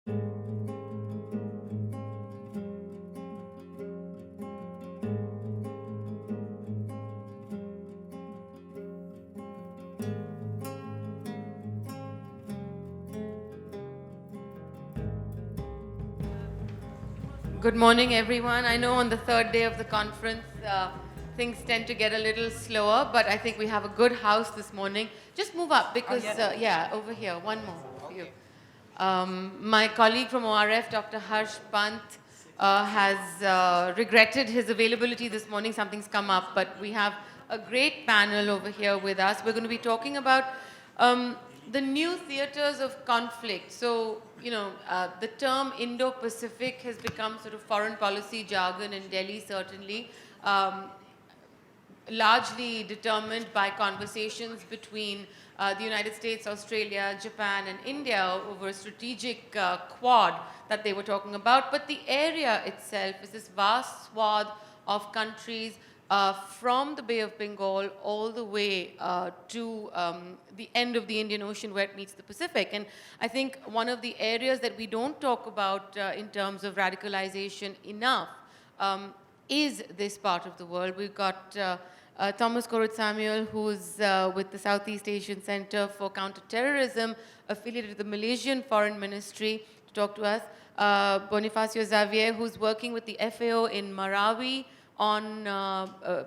Good morning, everyone. I know on the third day of the conference, things tend to get a little slower, but I think we have a good house this morning. Just move up because, yeah, over here, one more for you. My colleague from ORF, Dr. Harsh Pant, has regretted his availability this morning. Something's come up, but we have a great panel over here with us. We're going to be talking about the new theaters of conflict. So, you know, the term Indo-Pacific has become sort of foreign policy jargon in Delhi, certainly, largely determined by conversations between the United States, Australia, Japan, and India over a strategic quad that they were talking about. But the area itself is this vast swath of countries from the Bay of Bengal all the way to the end of the Indian Ocean where it meets the Pacific. And I think one of the areas that we don't talk about in terms of radicalization enough is this part of the world. We've got Thomas Koruth Samuel, who's with the Southeast Asian Center for Counterterrorism, affiliated with the Malaysian Foreign Ministry, to talk to us. Bonifacio Javier, who's working with the FAO in Marawi on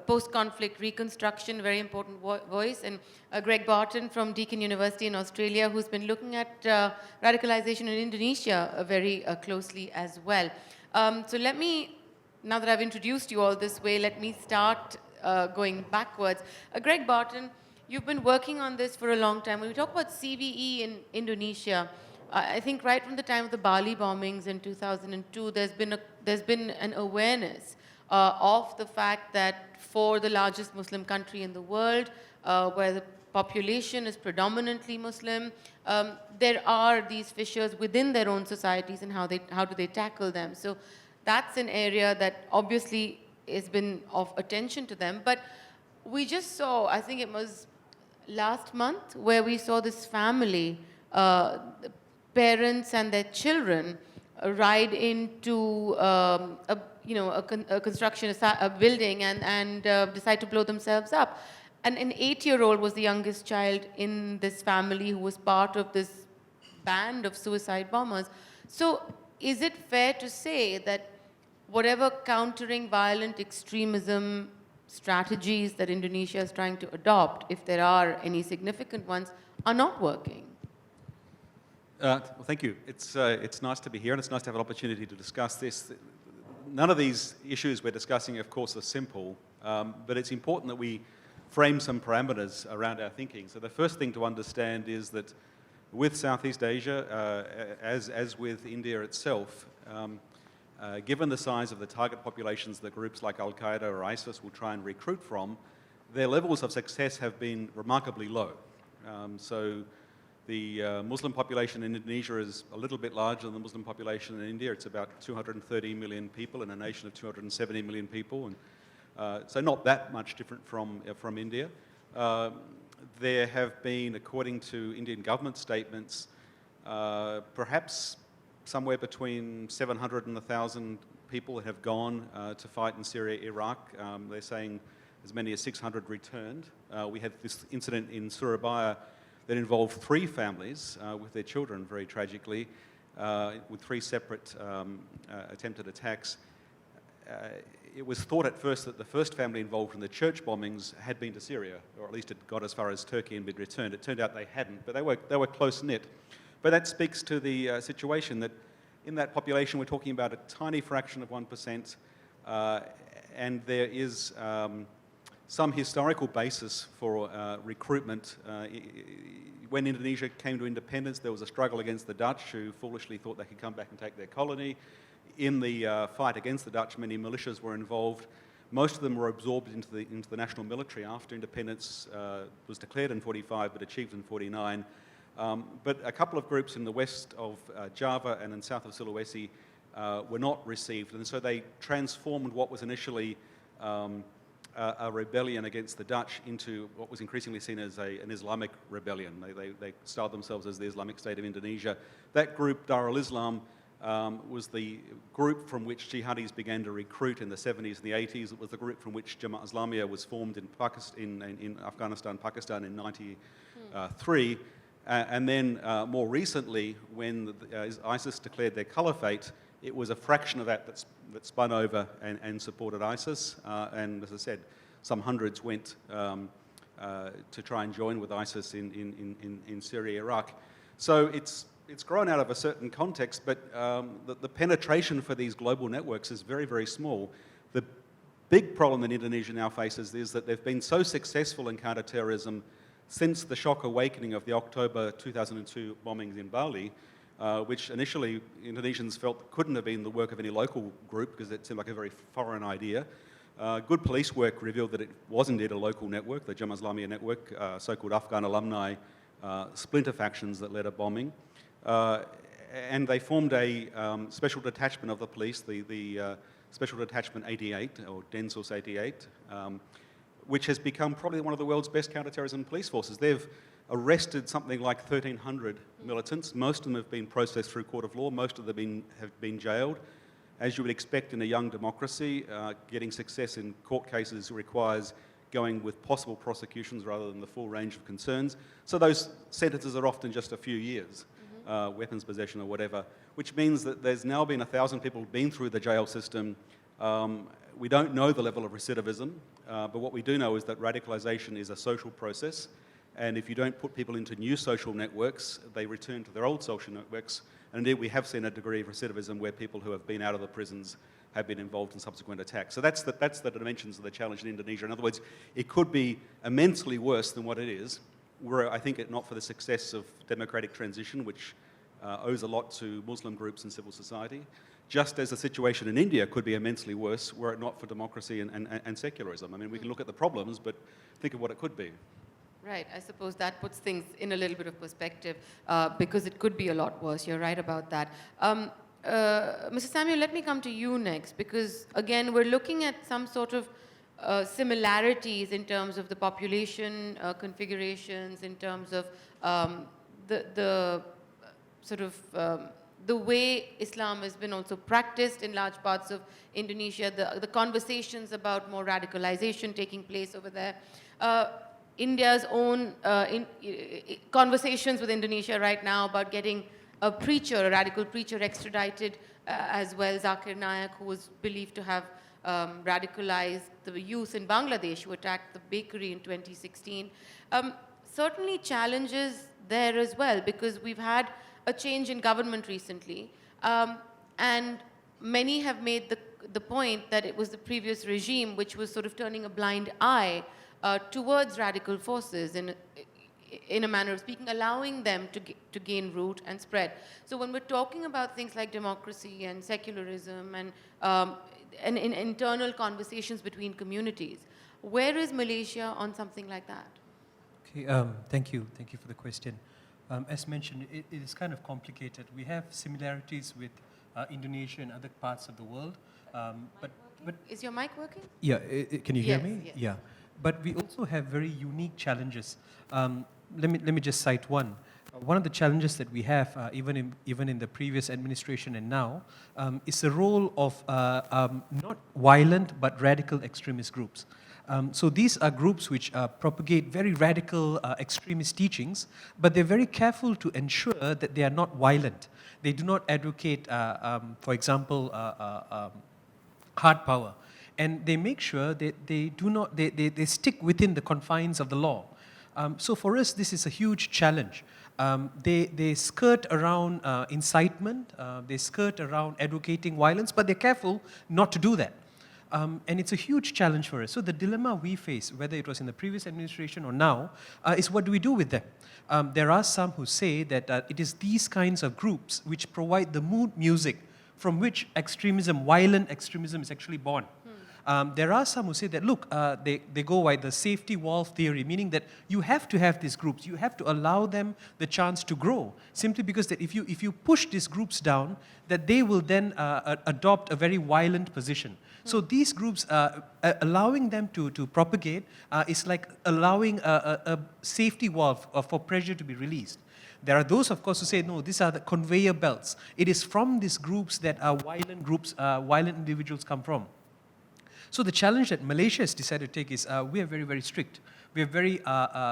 post-conflict reconstruction, very important voice, and Greg Barton from Deakin University in Australia, who's been looking at radicalization in Indonesia very closely as well. So let me, now that I've introduced you all this way, let me start going backwards. Greg Barton, you've been working on this for a long time. When we talk about CVE in Indonesia, I think right from the time of the Bali bombings in 2002, there's been an awareness of the fact that for the largest Muslim country in the world, where the population is predominantly Muslim, there are these fissures within their own societies, and how do they tackle them. So that's an area that obviously has been of attention to them. But we just saw, I think it was last month, where we saw this family, parents and their children, ride into a construction, a building, and decide to blow themselves up. And an 8-year-old was the youngest child in this family who was part of this band of suicide bombers. So is it fair to say that whatever countering violent extremism strategies that Indonesia is trying to adopt, if there are any significant ones, are not working? Well, thank you. It's nice to be here, and it's nice to have an opportunity to discuss this. None of these issues we're discussing, of course, are simple, but it's important that we frame some parameters around our thinking. So the first thing to understand is that with Southeast Asia, as with India itself, given the size of the target populations that groups like Al-Qaeda or ISIS will try and recruit from, their levels of success have been remarkably low. So the Muslim population in Indonesia is a little bit larger than the Muslim population in India. It's about 230 million people in a nation of 270 million people, and so not that much different from India. There have been, according to Indian government statements, perhaps somewhere between 700 and 1,000 people have gone to fight in Syria, Iraq. They're saying as many as 600 returned. We had this incident in Surabaya that involved 3 families with their children, very tragically, with 3 separate attempted attacks. It was thought at first that the first family involved in the church bombings had been to Syria, or at least had got as far as Turkey and been returned. It turned out they hadn't, but they were close-knit. But that speaks to the situation that in that population we're talking about a tiny fraction of 1%, and there is some historical basis for recruitment. When Indonesia came to independence, there was a struggle against the Dutch, who foolishly thought they could come back and take their colony. In the fight against the Dutch, many militias were involved. Most of them were absorbed into the national military after independence was declared in 45 but achieved in 49. But a couple of groups in the west of Java and in south of Sulawesi were not received, and so they transformed what was initially a rebellion against the Dutch into what was increasingly seen as an Islamic rebellion. They styled themselves as the Islamic State of Indonesia. That group, Dar al-Islam, was the group from which jihadis began to recruit in the 70s and the 80s. It was the group from which Jamaat Islamiyah was formed in Afghanistan, Pakistan in 93. And then more recently, when ISIS declared their caliphate, it was a fraction of that spun over and supported ISIS. And as I said, some hundreds went to try and join with ISIS in Syria, Iraq. So it's grown out of a certain context, but the penetration for these global networks is very, very small. The big problem that Indonesia now faces is that they've been so successful in counterterrorism since the shock awakening of the October 2002 bombings in Bali, which initially Indonesians felt couldn't have been the work of any local group because it seemed like a very foreign idea. Good police work revealed that it was indeed a local network, the Jamaat Islamiyah network, so-called Afghan alumni splinter factions that led a bombing. And they formed a special detachment of the police, the Special Detachment 88, or Densus 88, which has become probably one of the world's best counterterrorism police forces. They've arrested something like 1,300 militants. Most of them have been processed through court of law. Most of them have been jailed. As you would expect in a young democracy, getting success in court cases requires going with possible prosecutions rather than the full range of concerns. So those sentences are often just a few years, weapons possession or whatever, which means that there's now been 1,000 people been through the jail system. We don't know the level of recidivism, but what we do know is that radicalisation is a social process, and if you don't put people into new social networks, they return to their old social networks. And indeed, we have seen a degree of recidivism where people who have been out of the prisons have been involved in subsequent attacks. So that's the dimensions of the challenge in Indonesia. In other words, it could be immensely worse than what it is, were I think it not for the success of democratic transition, which owes a lot to Muslim groups and civil society, just as the situation in India could be immensely worse were it not for democracy and secularism. I mean, we can look at the problems, but think of what it could be. Right, I suppose that puts things in a little bit of perspective because it could be a lot worse. You're right about that. Mr. Samuel, let me come to you next because, again, we're looking at some sort of similarities in terms of the population configurations, in terms of the sort of the way Islam has been also practiced in large parts of Indonesia, the conversations about more radicalization taking place over there. India's own conversations with Indonesia right now about getting a preacher, a radical preacher extradited as well, Zakir Naik, who was believed to have radicalized the youth in Bangladesh who attacked the bakery in 2016. Certainly challenges there as well because we've had a change in government recently and many have made the point that it was the previous regime which was sort of turning a blind eye towards radical forces in a manner of speaking, allowing them to gain root and spread. So when we're talking about things like democracy and secularism and in internal conversations between communities, where is Malaysia on something like that? Okay, thank you for the question. As mentioned, it is kind of complicated. We have similarities with Indonesia and other parts of the world. But is your mic working? Yeah, can you hear me? Yes. Yeah. But we also have very unique challenges. Let me just cite one. One of the challenges that we have, even in the previous administration and now, is the role of not violent but radical extremist groups. So these are groups which propagate very radical extremist teachings, but they're very careful to ensure that they are not violent. They do not advocate, for example, hard power. And they make sure that they stick within the confines of the law. So for us, this is a huge challenge. They skirt around incitement, they skirt around advocating violence, but they're careful not to do that. And it's a huge challenge for us. So the dilemma we face, whether it was in the previous administration or now, is what do we do with them? There are some who say that it is these kinds of groups which provide the mood music from which extremism, violent extremism, is actually born. There are some who say that, look, they go by the safety valve theory, meaning that you have to have these groups. You have to allow them the chance to grow, simply because that if you push these groups down, that they will then adopt a very violent position. So these groups, allowing them to propagate is like allowing a safety valve for pressure to be released. There are those, of course, who say, no, these are the conveyor belts. It is from these groups that violent individuals come from. So the challenge that Malaysia has decided to take is we are very, very strict. We have very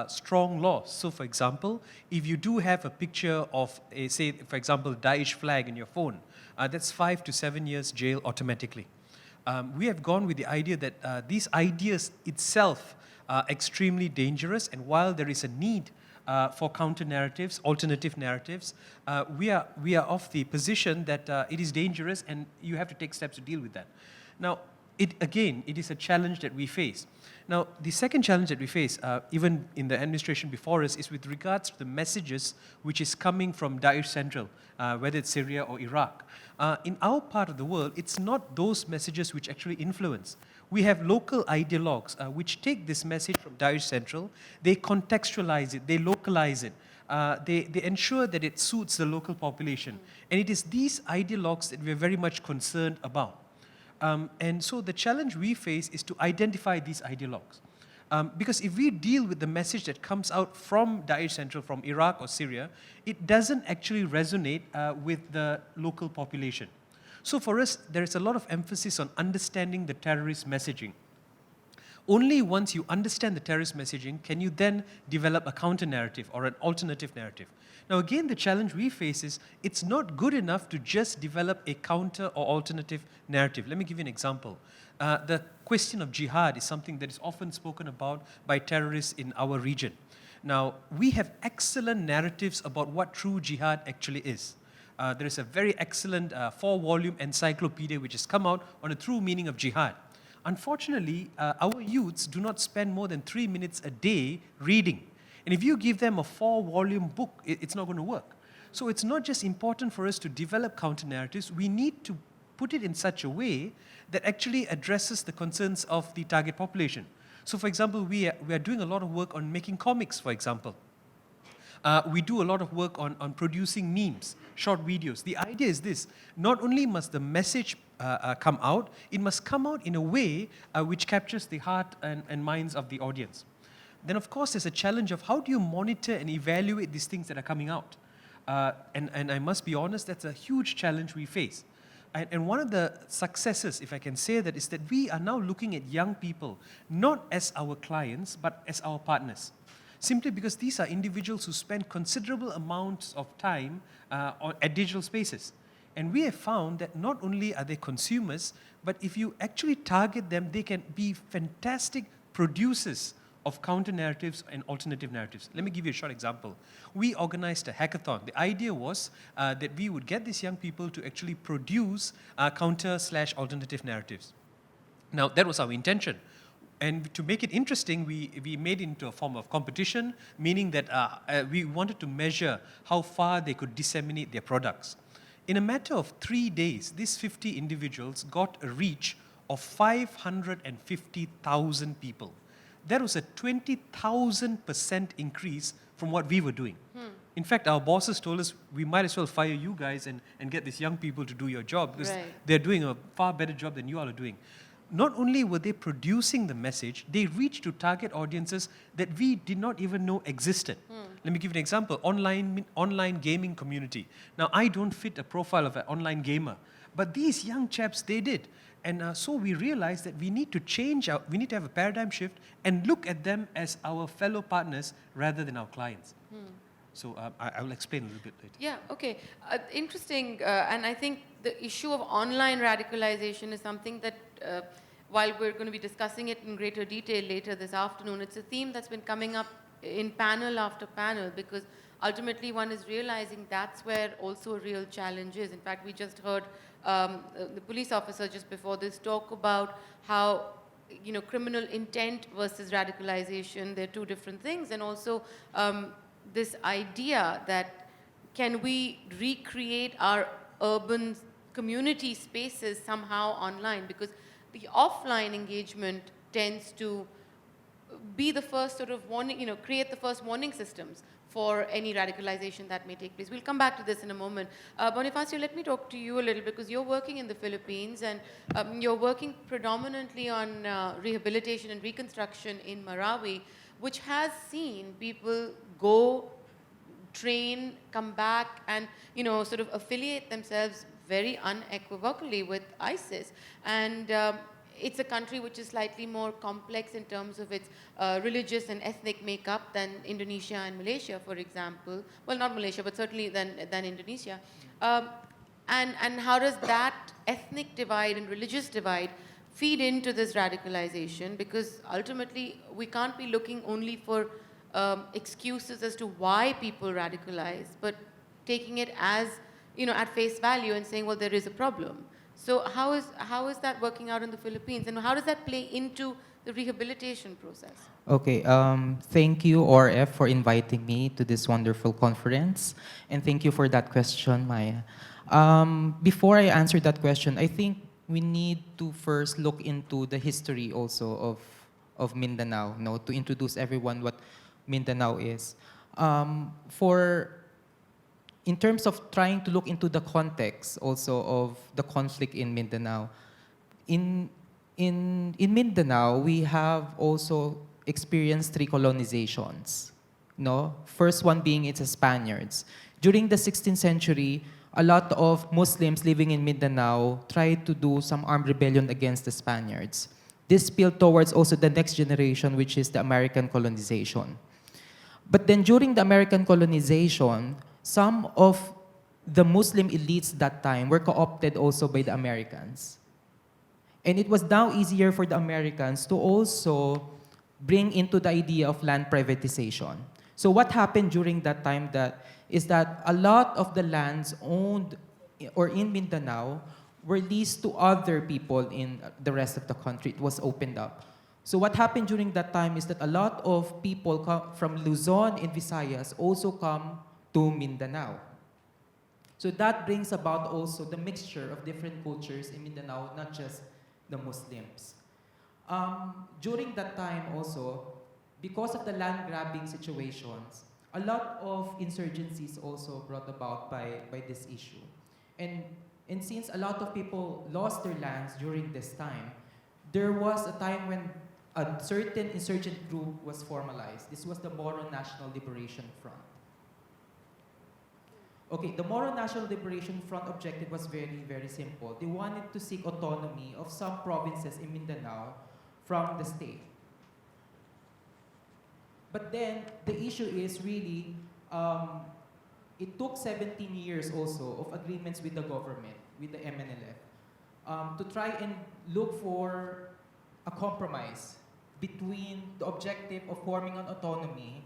strong laws. So for example, if you do have a picture of, say, for example, Daesh flag in your phone, that's 5 to 7 years jail automatically. We have gone with the idea that these ideas itself are extremely dangerous, and while there is a need for counter-narratives, alternative narratives, we are of the position that it is dangerous and you have to take steps to deal with that. Now, it is a challenge that we face. Now, the second challenge that we face, even in the administration before us, is with regards to the messages which is coming from Daesh Central, whether it's Syria or Iraq. In our part of the world, it's not those messages which actually influence. We have local ideologues which take this message from Daesh Central, they contextualize it, they localize it, they ensure that it suits the local population. And it is these ideologues that we're very much concerned about. And so the challenge we face is to identify these ideologues. Because if we deal with the message that comes out from Daesh Central, from Iraq or Syria, it doesn't actually resonate with the local population. So for us, there is a lot of emphasis on understanding the terrorist messaging. Only once you understand the terrorist messaging can you then develop a counter-narrative or an alternative narrative. Now again, the challenge we face is it's not good enough to just develop a counter or alternative narrative. Let me give you an example. The question of jihad is something that is often spoken about by terrorists in our region. Now, we have excellent narratives about what true jihad actually is. There is a very excellent 4-volume encyclopedia which has come out on the true meaning of jihad. Unfortunately, our youths do not spend more than 3 minutes a day reading. And if you give them a 4-volume book, it's not going to work. So it's not just important for us to develop counter-narratives, we need to put it in such a way that actually addresses the concerns of the target population. So for example, we are doing a lot of work on making comics, for example. We do a lot of work on producing memes, short videos. The idea is this: not only must the message come out, it must come out in a way which captures the heart and minds of the audience. Then of course there's a challenge of how do you monitor and evaluate these things that are coming out? And I must be honest, that's a huge challenge we face. And one of the successes, if I can say that, is that we are now looking at young people not as our clients, but as our partners. Simply because these are individuals who spend considerable amounts of time at digital spaces. And we have found that not only are they consumers, but if you actually target them, they can be fantastic producers of counter-narratives and alternative narratives. Let me give you a short example. We organized a hackathon. The idea was that we would get these young people to actually produce counter/alternative narratives. Now, that was our intention. And to make it interesting, we made it into a form of competition, meaning that we wanted to measure how far they could disseminate their products. In a matter of 3 days, these 50 individuals got a reach of 550,000 people. That was a 20,000% increase from what we were doing. In fact, our bosses told us we might as well fire you guys and get these young people to do your job, because they're doing a far better job than you all are doing. Not only were they producing the message, they reached to target audiences that we did not even know existed. Let me give you an example, online gaming community. Now, I don't fit a profile of an online gamer, but these young chaps, they did. And so we realized that we need to we need to have a paradigm shift and look at them as our fellow partners rather than our clients. So I will explain a little bit later. Yeah, okay. Interesting, and I think the issue of online radicalization is something that, while we're going to be discussing it in greater detail later this afternoon, it's a theme that's been coming up in panel after panel, because ultimately one is realizing that's where also a real challenge is. In fact, we just heard the police officer just before this talk about how, you know, criminal intent versus radicalization, they're two different things, and also this idea that can we recreate our urban community spaces somehow online, because the offline engagement tends to be the first sort of warning, create the first warning systems for any radicalization that may take place. We'll come back to this in a moment. Bonifacio, let me talk to you a little, because you're working in the Philippines, and you're working predominantly on rehabilitation and reconstruction in Marawi, which has seen people go, train, come back, and sort of affiliate themselves very unequivocally with ISIS. And it's a country which is slightly more complex in terms of its religious and ethnic makeup than Indonesia and Malaysia, for example. Well, not Malaysia, but certainly than Indonesia. And how does that ethnic divide and religious divide feed into this radicalization? Because ultimately, we can't be looking only for excuses as to why people radicalize, but taking it as, at face value and saying, well, there is a problem. So how is that working out in the Philippines, and how does that play into the rehabilitation process? Okay, thank you, ORF, for inviting me to this wonderful conference, and thank you for that question, Maya. Before I answer that question, I think we need to first look into the history also of Mindanao, to introduce everyone what Mindanao is. In terms of trying to look into the context also of the conflict in Mindanao, in Mindanao, we have also experienced 3 colonizations. First one being it's the Spaniards. During the 16th century, a lot of Muslims living in Mindanao tried to do some armed rebellion against the Spaniards. This spilled towards also the next generation, which is the American colonization. But then during the American colonization, some of the Muslim elites that time were co-opted also by the Americans. And it was now easier for the Americans to also bring into the idea of land privatization. So what happened during that time is that a lot of the lands owned or in Mindanao were leased to other people in the rest of the country. It was opened up. So what happened during that time is that a lot of people from Luzon and Visayas also come to Mindanao. So that brings about also the mixture of different cultures in Mindanao, not just the Muslims. During that time also, because of the land grabbing situations, a lot of insurgencies also brought about by this issue. And since a lot of people lost their lands during this time, there was a time when a certain insurgent group was formalized. This was the Moro National Liberation Front. Okay, the Moro National Liberation Front objective was very, very simple. They wanted to seek autonomy of some provinces in Mindanao from the state. But then, the issue is really, it took 17 years also of agreements with the government, with the MNLF, to try and look for a compromise between the objective of forming an autonomy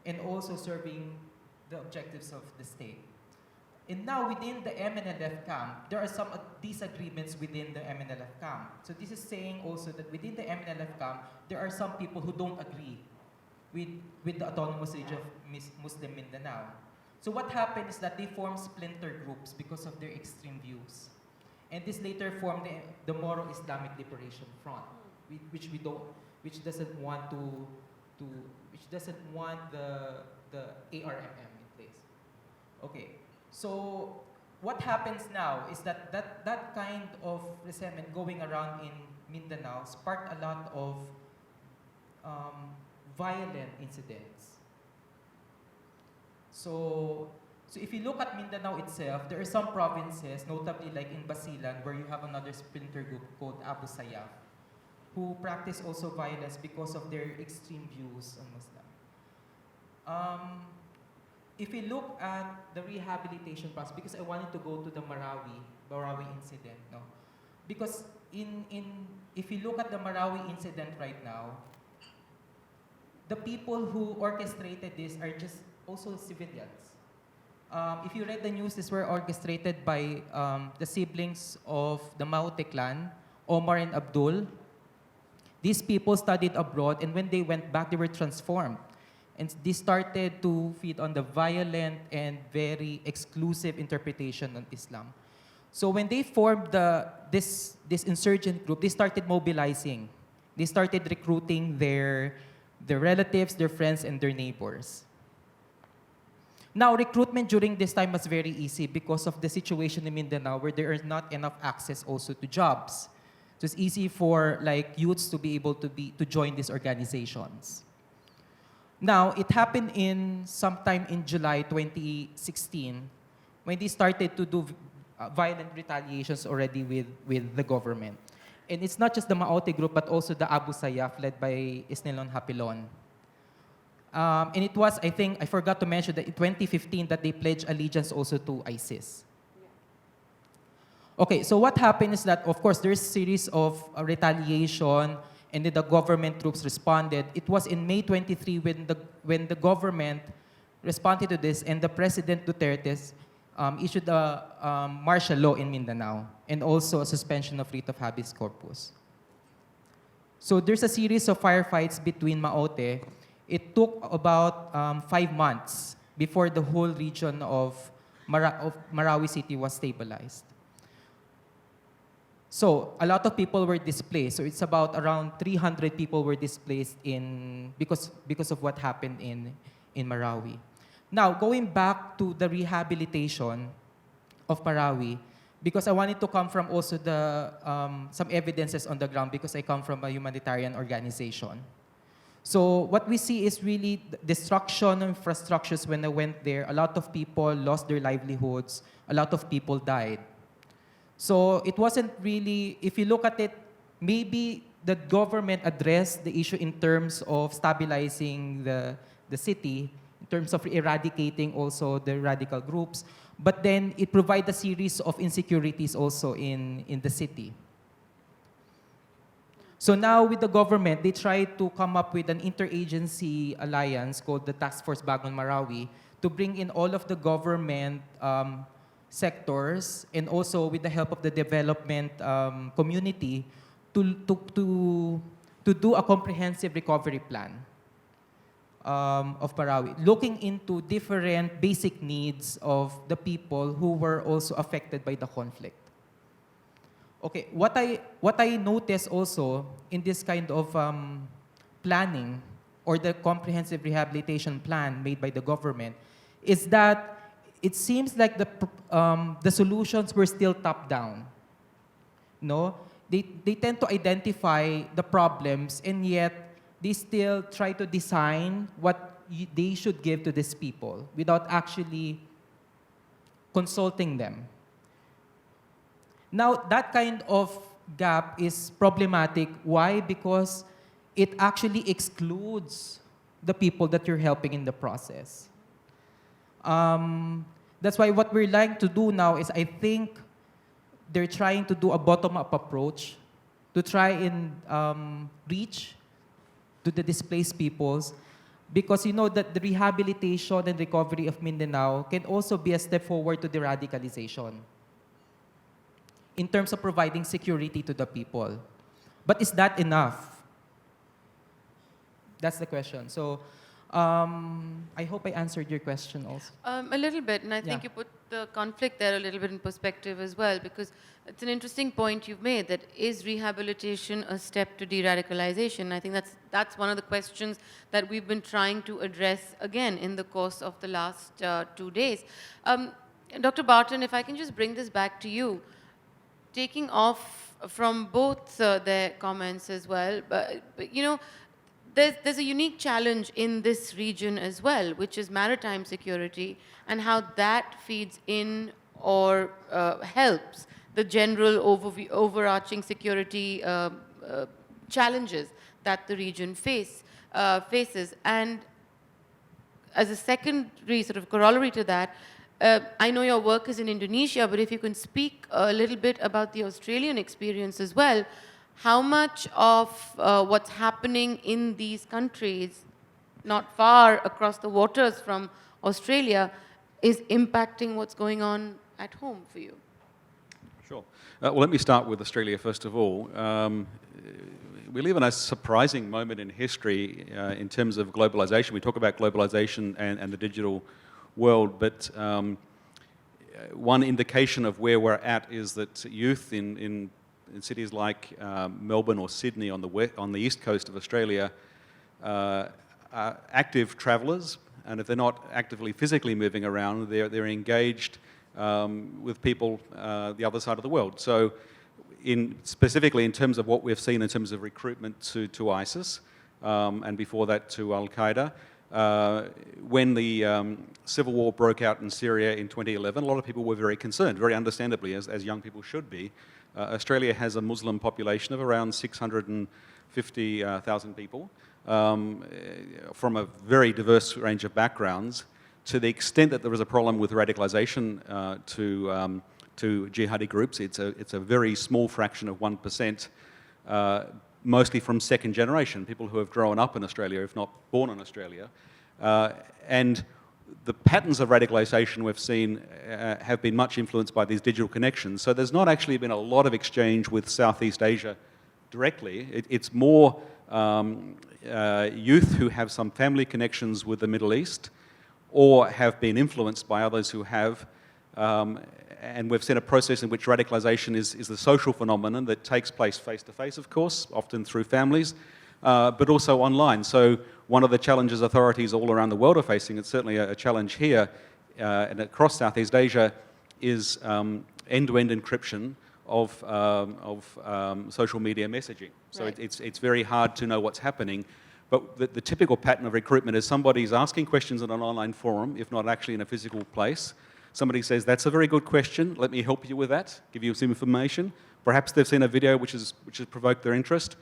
and also serving the objectives of the state. And now within the MNLF camp, there are some disagreements within the MNLF camp. So this is saying also that within the MNLF camp, there are some people who don't agree with the autonomous region of Muslim Mindanao. So what happened is that they formed splinter groups because of their extreme views. And this later formed the Moro Islamic Liberation Front, which doesn't want the ARMM in place. Okay. So what happens now is that kind of resentment going around in Mindanao sparked a lot of violent incidents. So if you look at Mindanao itself, there are some provinces, notably like in Basilan, where you have another splinter group called Abu Sayyaf, who practice also violence because of their extreme views on Muslim. If we look at the rehabilitation process, because I wanted to go to the Marawi incident, because if you look at the Marawi incident right now, the people who orchestrated this are just also civilians. If you read the news, these were orchestrated by the siblings of the Maute clan, Omar and Abdul. These people studied abroad, and when they went back, they were transformed. And they started to feed on the violent and very exclusive interpretation of Islam. So when they formed this insurgent group, they started mobilizing. They started recruiting their relatives, their friends, and their neighbors. Now, recruitment during this time was very easy because of the situation in Mindanao where there is not enough access also to jobs. So it's easy for like youths to be able to join these organizations. Now, it happened sometime in July 2016 when they started to do violent retaliations already with the government. And it's not just the Maote group, but also the Abu Sayyaf led by Isnilon Hapilon. And it was, I think, I forgot to mention that in 2015 that they pledged allegiance also to ISIS. Okay, so what happened is that, of course, there's a series of retaliation, and then the government troops responded. It was in May 23 when the government responded to this, and the President Duterte issued a martial law in Mindanao, and also a suspension of writ of habeas corpus. So there's a series of firefights between Maote. It took about 5 months before the whole region of Marawi City was stabilized. So a lot of people were displaced. So it's about around 300 people were displaced because of what happened in Marawi. Now, going back to the rehabilitation of Marawi, because I wanted to come from also some evidences on the ground because I come from a humanitarian organization. So what we see is really destruction of infrastructures when I went there. A lot of people lost their livelihoods. A lot of people died. So it wasn't really, if you look at it, maybe the government addressed the issue in terms of stabilizing the city, in terms of eradicating also the radical groups, but then it provided a series of insecurities also in the city. So now with the government, they tried to come up with an interagency alliance called the Task Force Bagong Marawi to bring in all of the government sectors and also with the help of the development community to do a comprehensive recovery plan of Marawi, looking into different basic needs of the people who were also affected by the conflict. Okay, what I noticed also in this kind of planning or the comprehensive rehabilitation plan made by the government is that it seems like the solutions were still top-down. No, they tend to identify the problems and yet they still try to design what they should give to these people without actually consulting them. Now, that kind of gap is problematic. Why? Because it actually excludes the people that you're helping in the process. That's why what we're trying to do now is I think they're trying to do a bottom-up approach to try and reach to the displaced peoples, because you know that the rehabilitation and recovery of Mindanao can also be a step forward to the radicalization in terms of providing security to the people. But is that enough? That's the question. So I hope I answered your question also. A little bit, and I think Yeah. you put the conflict there a little bit in perspective as well, because it's an interesting point you've made, that is rehabilitation a step to de-radicalization? I think that's one of the questions that we've been trying to address again in the course of the last 2 days. Dr. Barton, if I can just bring this back to you, taking off from both their comments as well, but you know, there's a unique challenge in this region as well, which is maritime security and how that feeds in or helps the general overarching security challenges that the region faces. And as a secondary sort of corollary to that, I know your work is in Indonesia, but if you can speak a little bit about the Australian experience as well, how much of what's happening in these countries, not far across the waters from Australia, is impacting what's going on at home for you? Sure. Well, let me start with Australia first of all. We live in a surprising moment in history in terms of globalisation. We talk about globalisation and the digital world, but one indication of where we're at is that youth in cities like Melbourne or Sydney on the east coast of Australia are active travellers, and if they're not actively physically moving around, they're engaged with people the other side of the world. So specifically in terms of what we've seen in terms of recruitment to ISIS, and before that to Al-Qaeda, when the civil war broke out in Syria in 2011, a lot of people were very concerned, very understandably, as young people should be. Australia has a Muslim population of around 650,000 people from a very diverse range of backgrounds. To the extent that there is a problem with radicalisation to jihadi groups, it's a very small fraction of 1%, mostly from second generation, people who have grown up in Australia, if not born in Australia. And the patterns of radicalisation we've seen have been much influenced by these digital connections. So there's not actually been a lot of exchange with Southeast Asia directly. It's more youth who have some family connections with the Middle East or have been influenced by others who have. And we've seen a process in which radicalisation is the social phenomenon that takes place face-to-face, of course, often through families, but also online. So one of the challenges authorities all around the world are facing, it's certainly a challenge here and across Southeast Asia, is end-to-end encryption of social media messaging. So Right. it's very hard to know what's happening. But the typical pattern of recruitment is somebody's asking questions in an online forum, if not actually in a physical place. Somebody says, that's a very good question, let me help you with that, give you some information. Perhaps they've seen a video which has provoked their interest.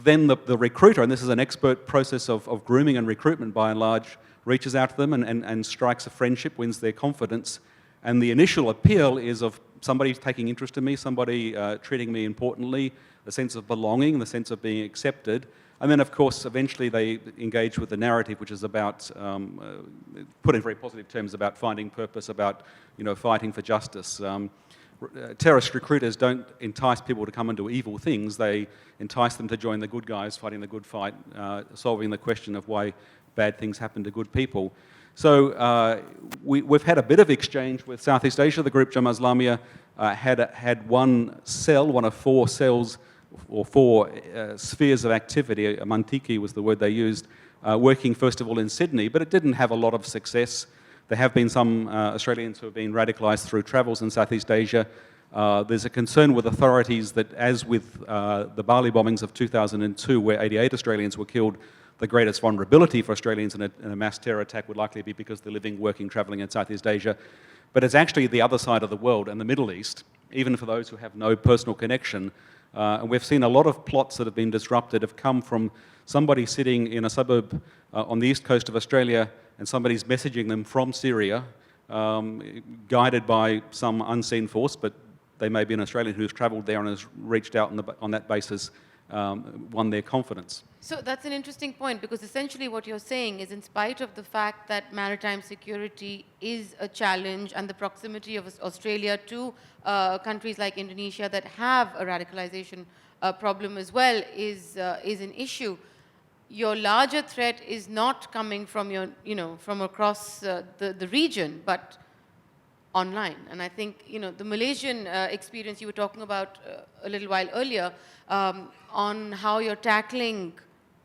Then the recruiter, and this is an expert process of grooming and recruitment by and large, reaches out to them and strikes a friendship, wins their confidence. And the initial appeal is of somebody taking interest in me, somebody treating me importantly, the sense of belonging, the sense of being accepted. And then, of course, eventually they engage with the narrative, which is about, put in very positive terms, about finding purpose, about fighting for justice. Terrorist recruiters don't entice people to come and do evil things. They entice them to join the good guys, fighting the good fight, solving the question of why bad things happen to good people. So we've had a bit of exchange with Southeast Asia. The group Jamaah Islamiyah had one cell, one of 4 cells, or 4 spheres of activity, mantiki was the word they used, working first of all in Sydney, but it didn't have a lot of success. There have been some Australians who have been radicalised through travels in Southeast Asia. There's a concern with authorities that, as with the Bali bombings of 2002, where 88 Australians were killed, the greatest vulnerability for Australians in a mass terror attack would likely be because they're living, working, travelling in Southeast Asia. But it's actually the other side of the world and the Middle East, even for those who have no personal connection. And we've seen a lot of plots that have been disrupted have come from somebody sitting in a suburb on the east coast of Australia and somebody's messaging them from Syria, guided by some unseen force, but they may be an Australian who's travelled there and has reached out on that basis, won their confidence. So that's an interesting point, because essentially what you're saying is, in spite of the fact that maritime security is a challenge and the proximity of Australia to countries like Indonesia that have a radicalization problem as well is an issue, your larger threat is not coming from from across the region, but online. And I think the Malaysian experience you were talking about a little while earlier, on how you're tackling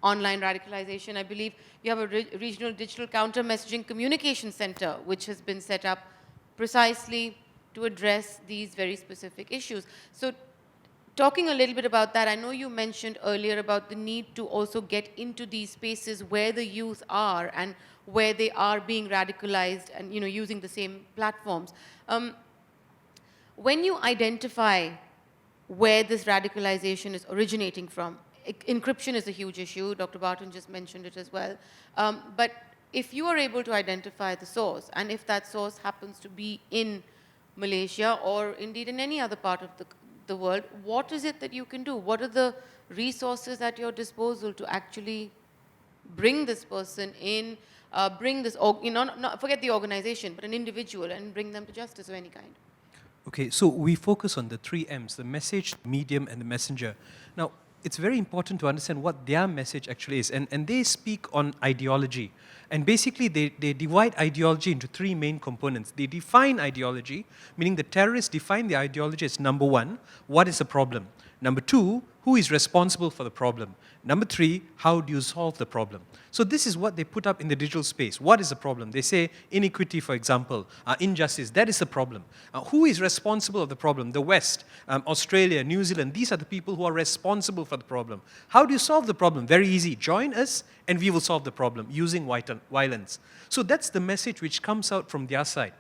online radicalization. I believe you have a regional digital counter messaging communication center, which has been set up precisely to address these very specific issues. So talking a little bit about that, I know you mentioned earlier about the need to also get into these spaces where the youth are and where they are being radicalized and using the same platforms. When you identify where this radicalization is originating from, encryption is a huge issue. Dr. Barton just mentioned it as well. But if you are able to identify the source, and if that source happens to be in Malaysia or indeed in any other part of the world, what is it that you can do? What are the resources at your disposal to actually bring this person in, bring this, not forget the organization, but an individual, and bring them to justice of any kind? Okay, so we focus on the 3 M's, the message, medium, and the messenger. Now, it's very important to understand what their message actually is, and they speak on ideology. And basically, they divide ideology into three main components. They define ideology, meaning the terrorists define the ideology as number one, what is the problem? Number two, who is responsible for the problem? Number three, how do you solve the problem? So this is what they put up in the digital space. What is the problem? They say inequity, for example, injustice, that is the problem. Who is responsible of the problem? The West, Australia, New Zealand, these are the people who are responsible for the problem. How do you solve the problem? Very easy. Join us and we will solve the problem using violence. So that's the message which comes out from their side.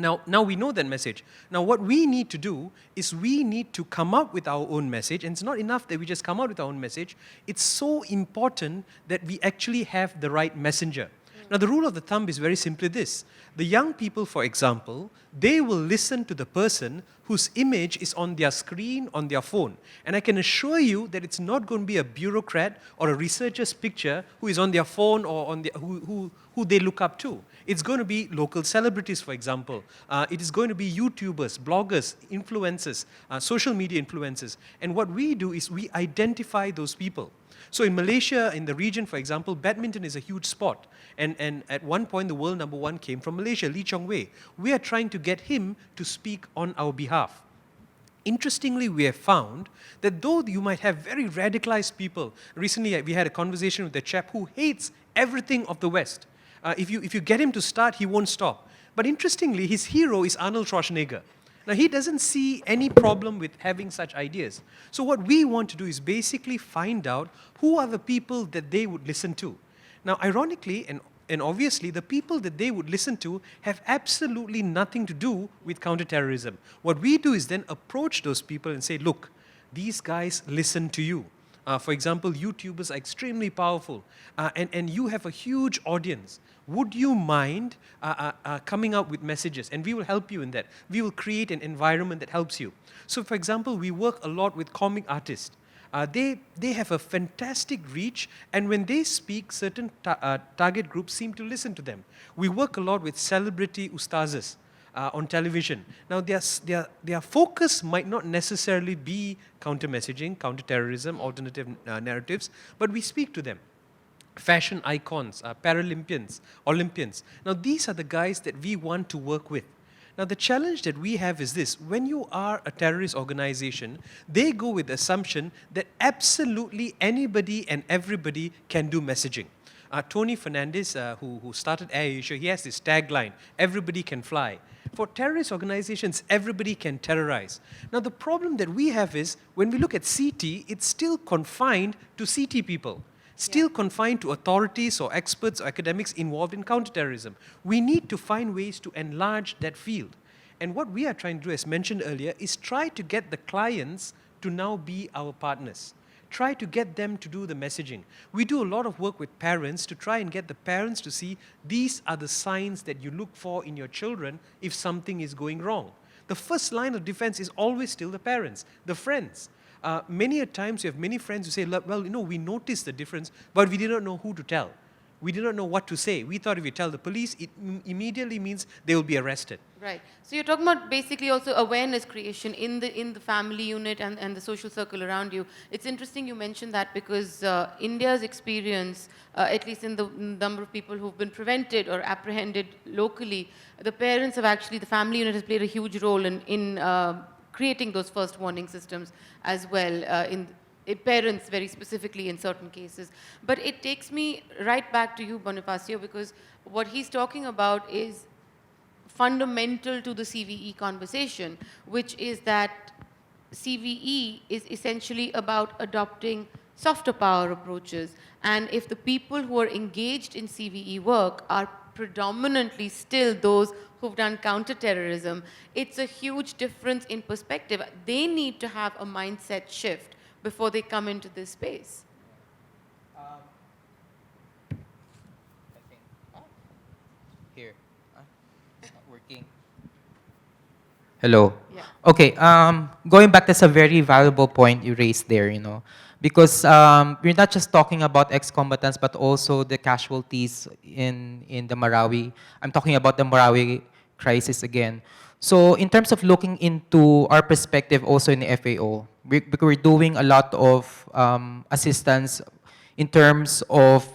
Now we know that message. Now what we need to do is we need to come up with our own message, and it's not enough that we just come out with our own message. It's so important that we actually have the right messenger. Now the rule of the thumb is very simply this. The young people, for example, they will listen to the person whose image is on their screen, on their phone. And I can assure you that it's not going to be a bureaucrat or a researcher's picture who is on their phone or on who they look up to. It's going to be local celebrities, for example. It is going to be YouTubers, bloggers, influencers, social media influencers. And what we do is we identify those people. So in Malaysia, in the region, for example, badminton is a huge sport. And at one point, the world number one came from Malaysia, Lee Chong Wei. We are trying to get him to speak on our behalf. Interestingly, we have found that though you might have very radicalized people, recently we had a conversation with a chap who hates everything of the West. If you get him to start, he won't stop. But interestingly, his hero is Arnold Schwarzenegger. Now, he doesn't see any problem with having such ideas. So what we want to do is basically find out who are the people that they would listen to. Now, ironically, and obviously, the people that they would listen to have absolutely nothing to do with counterterrorism. What we do is then approach those people and say, look, these guys listen to you. For example, YouTubers are extremely powerful, and you have a huge audience. Would you mind coming out with messages? And we will help you in that. We will create an environment that helps you. So, for example, we work a lot with comic artists. They have a fantastic reach, and when they speak, certain target groups seem to listen to them. We work a lot with celebrity ustazes on television. Now, their focus might not necessarily be counter-messaging, counter-terrorism, alternative narratives, but we speak to them. Fashion icons, Paralympians, Olympians. Now, these are the guys that we want to work with. Now, the challenge that we have is this. When you are a terrorist organization, they go with the assumption that absolutely anybody and everybody can do messaging. Tony Fernandez, who started AirAsia, he has this tagline, everybody can fly. For terrorist organizations, everybody can terrorize. Now, the problem that we have is, when we look at CT, it's still confined to CT people. Still confined to authorities or experts or academics involved in counterterrorism. We need to find ways to enlarge that field. And what we are trying to do, as mentioned earlier, is try to get the clients to now be our partners. Try to get them to do the messaging. We do a lot of work with parents to try and get the parents to see these are the signs that you look for in your children if something is going wrong. The first line of defense is always still the parents, the friends. Many a times you have many friends who say, well, we noticed the difference, but we did not know who to tell. We did not know what to say. We thought if we tell the police, it immediately means they will be arrested. Right. So you're talking about basically also awareness creation in the family unit and the social circle around you. It's interesting you mentioned that because India's experience, at least in the number of people who've been prevented or apprehended locally, the parents have actually, the family unit has played a huge role in creating those first warning systems as well, parents very specifically in certain cases. But it takes me right back to you, Bonifacio, because what he's talking about is fundamental to the CVE conversation, which is that CVE is essentially about adopting softer power approaches. And if the people who are engaged in CVE work are predominantly still those who've done counterterrorism, it's a huge difference in perspective. They need to have a mindset shift before they come into this space. I think, here, it's not working. Hello. Yeah. Okay, going back, that's a very valuable point you raised there, because we're not just talking about ex-combatants, but also the casualties in the Marawi. I'm talking about the Marawi crisis again. So in terms of looking into our perspective also in the FAO, we're doing a lot of assistance in terms of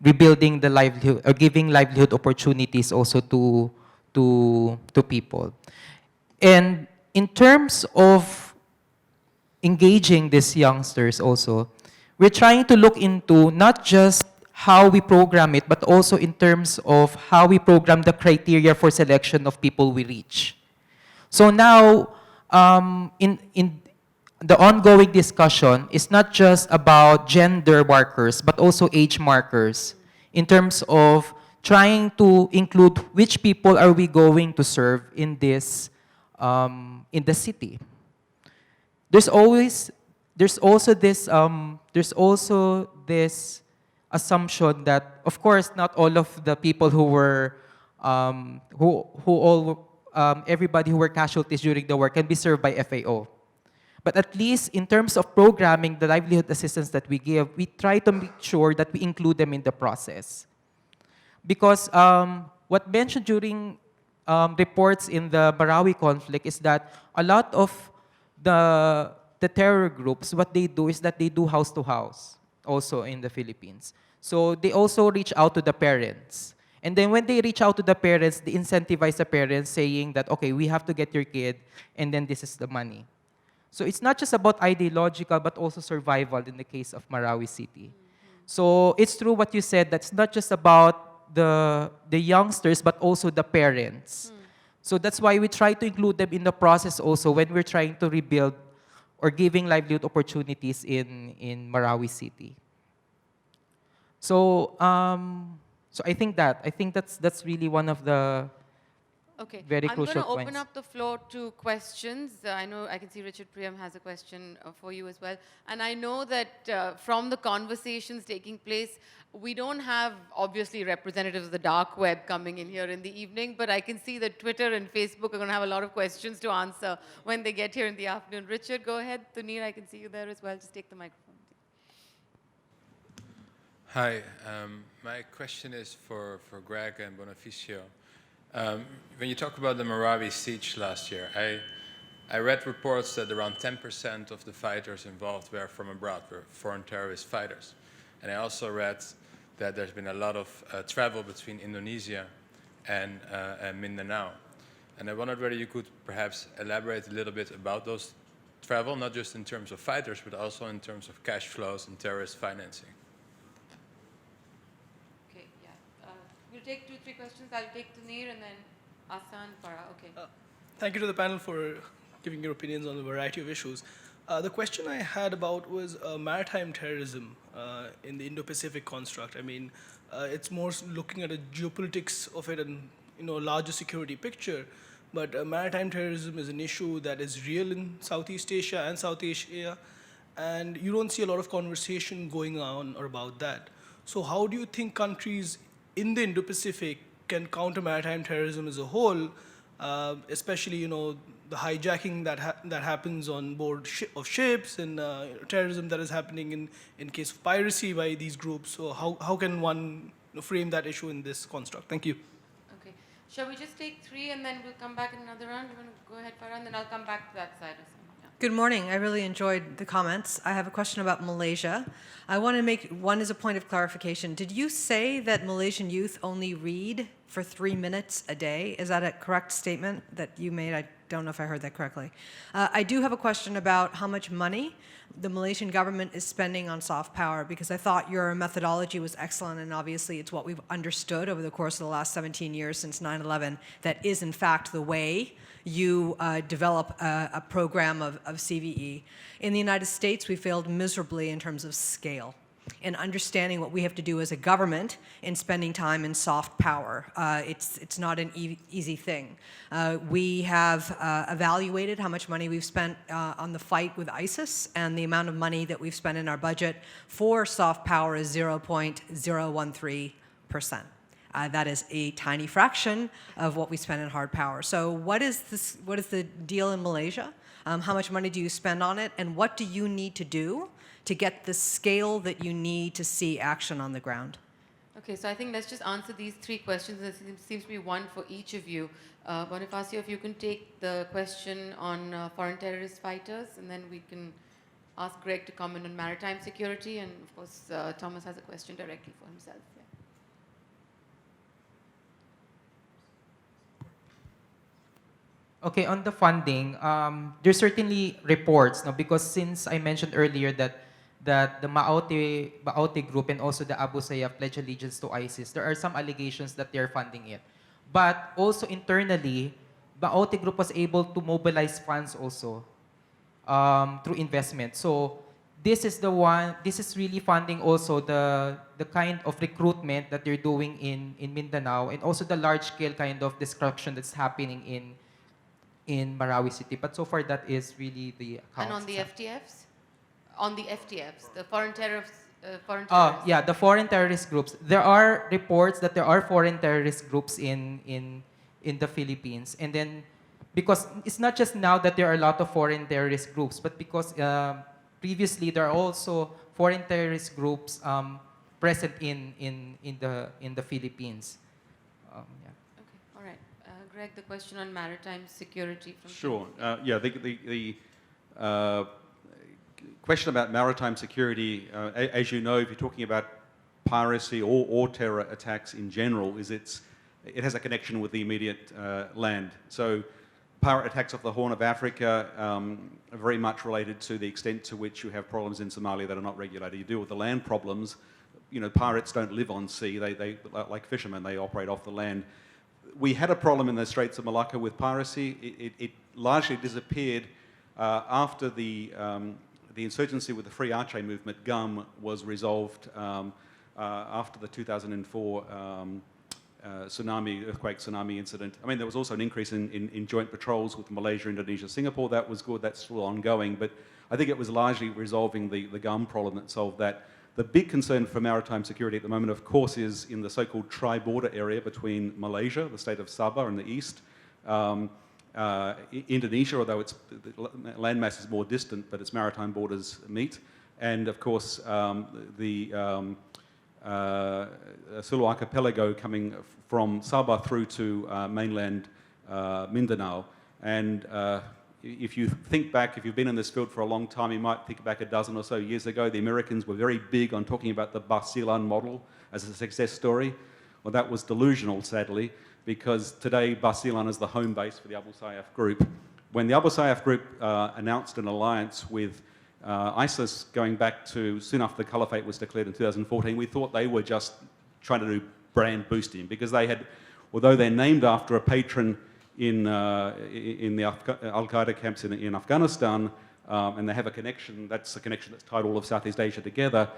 rebuilding the livelihood, or giving livelihood opportunities also to people. And in terms of engaging these youngsters also, we're trying to look into not just how we program it, but also in terms of how we program the criteria for selection of people we reach. So now, in the ongoing discussion is not just about gender markers, but also age markers in terms of trying to include which people are we going to serve in this, in the city. There's also this assumption that, of course, not all of the people who were, everybody who were casualties during the war can be served by FAO. But at least in terms of programming the livelihood assistance that we give, we try to make sure that we include them in the process. Because what mentioned during reports in the Marawi conflict is that a lot of the terror groups, what they do is that they do house to house also in the Philippines. So they also reach out to the parents. And then when they reach out to the parents, they incentivize the parents saying that, okay, we have to get your kid, and then this is the money. So it's not just about ideological, but also survival in the case of Marawi City. So it's true what you said, that's not just about the youngsters, but also the parents. So that's why we try to include them in the process also when we're trying to rebuild or giving livelihood opportunities in Marawi City. So, so I think that's really one of the very crucial I'm going to open points. up the floor to questions. I know I can see Richard Priyam has a question for you as well. And I know that from the conversations taking place, we don't have, obviously, representatives of the dark web coming in here in the evening, but I can see that Twitter and Facebook are going to have a lot of questions to answer when they get here in the afternoon. Richard, go ahead. Tunir, I can see you there as well. Just take the microphone. Hi, my question is for Greg and Bonifacio. When you talk about the Marawi siege last year, I read reports that around 10% of the fighters involved were from abroad, were foreign terrorist fighters. And I also read that there's been a lot of travel between Indonesia and Mindanao. And I wondered whether you could perhaps elaborate a little bit about those travel, not just in terms of fighters, but also in terms of cash flows and terrorist financing. We'll take 2-3 questions. I'll take Tunir and then Asan, Farah. Okay. Thank you to the panel for giving your opinions on a variety of issues. The question I had about was maritime terrorism in the Indo-Pacific construct. I mean, it's more looking at a geopolitics of it and larger security picture. But maritime terrorism is an issue that is real in Southeast Asia and South Asia, and you don't see a lot of conversation going on about that. So how do you think countries in the Indo-Pacific can counter maritime terrorism as a whole, especially the hijacking that happens on board of ships and terrorism that is happening in case of piracy by these groups? So how can one frame that issue in this construct? Thank you. Okay. Shall we just take 3 and then we'll come back in another round? You want to go ahead, Farah, and then I'll come back to that side or something. Good morning. I really enjoyed the comments. I have a question about Malaysia. I want to make one as a point of clarification. Did you say that Malaysian youth only read for 3 minutes a day? Is that a correct statement that you made? I don't know if I heard that correctly. I do have a question about how much money the Malaysian government is spending on soft power, because I thought your methodology was excellent, and obviously it's what we've understood over the course of the last 17 years since 9/11 that is in fact the way you develop a program of CVE. In the United States, we failed miserably in terms of scale in understanding what we have to do as a government in spending time in soft power. It's not an easy thing. We have evaluated how much money we've spent on the fight with ISIS, and the amount of money that we've spent in our budget for soft power is 0.013%. That is a tiny fraction of what we spend in hard power. So what is the deal in Malaysia? How much money do you spend on it? And what do you need to do to get the scale that you need to see action on the ground? Okay, so I think let's just answer these 3 questions. There seems to be one for each of you. Bonifacio, if you can take the question on foreign terrorist fighters, and then we can ask Greg to comment on maritime security, and of course, Thomas has a question directly for himself. Yeah. Okay, on the funding, there's certainly reports, no, because since I mentioned earlier that the Maote group and also the Abu Sayyaf pledge allegiance to ISIS, there are some allegations that they're funding it. But also internally, Maote group was able to mobilize funds also through investment. So this is really funding also the kind of recruitment that they're doing in Mindanao, and also the large-scale kind of destruction that's happening in Marawi City. But so far, that is really the accounts. And on the FTFs? On the FTFs, the foreign terrorists. Yeah, the foreign terrorist groups. There are reports that there are foreign terrorist groups in the Philippines. And then, because it's not just now that there are a lot of foreign terrorist groups, but because previously there are also foreign terrorist groups present in the Philippines. Yeah. Okay, all right. Greg, the question on maritime security from Sure. Yeah, the question about maritime security, as you know, if you're talking about piracy or terror attacks in general, it has a connection with the immediate land. So pirate attacks off the Horn of Africa are very much related to the extent to which you have problems in Somalia that are not regulated. You deal with the land problems. You know, pirates don't live on sea. They like fishermen, they operate off the land. We had a problem in the Straits of Malacca with piracy. It largely disappeared after the insurgency with the Free Aceh movement, GUM, was resolved after the 2004 earthquake tsunami incident. I mean, there was also an increase in joint patrols with Malaysia, Indonesia, Singapore. That was good. That's still ongoing. But I think it was largely resolving the GUM problem that solved that. The big concern for maritime security at the moment, of course, is in the so-called tri-border area between Malaysia, the state of Sabah in the east, Indonesia, although the landmass is more distant, but its maritime borders meet, and of course the Sulu Archipelago coming from Sabah through to mainland Mindanao. And if you think back, if you've been in this field for a long time, you might think back a dozen or so years ago, the Americans were very big on talking about the Basilan model as a success story. Well, that was delusional, sadly, because today Basilan is the home base for the Abu Sayyaf group. When the Abu Sayyaf group announced an alliance with ISIS going back to soon after the caliphate was declared in 2014, we thought they were just trying to do brand boosting, because they had, although they're named after a patron in the Al-Qaeda camps in Afghanistan, and they have a connection, that's a connection that's tied all of Southeast Asia together.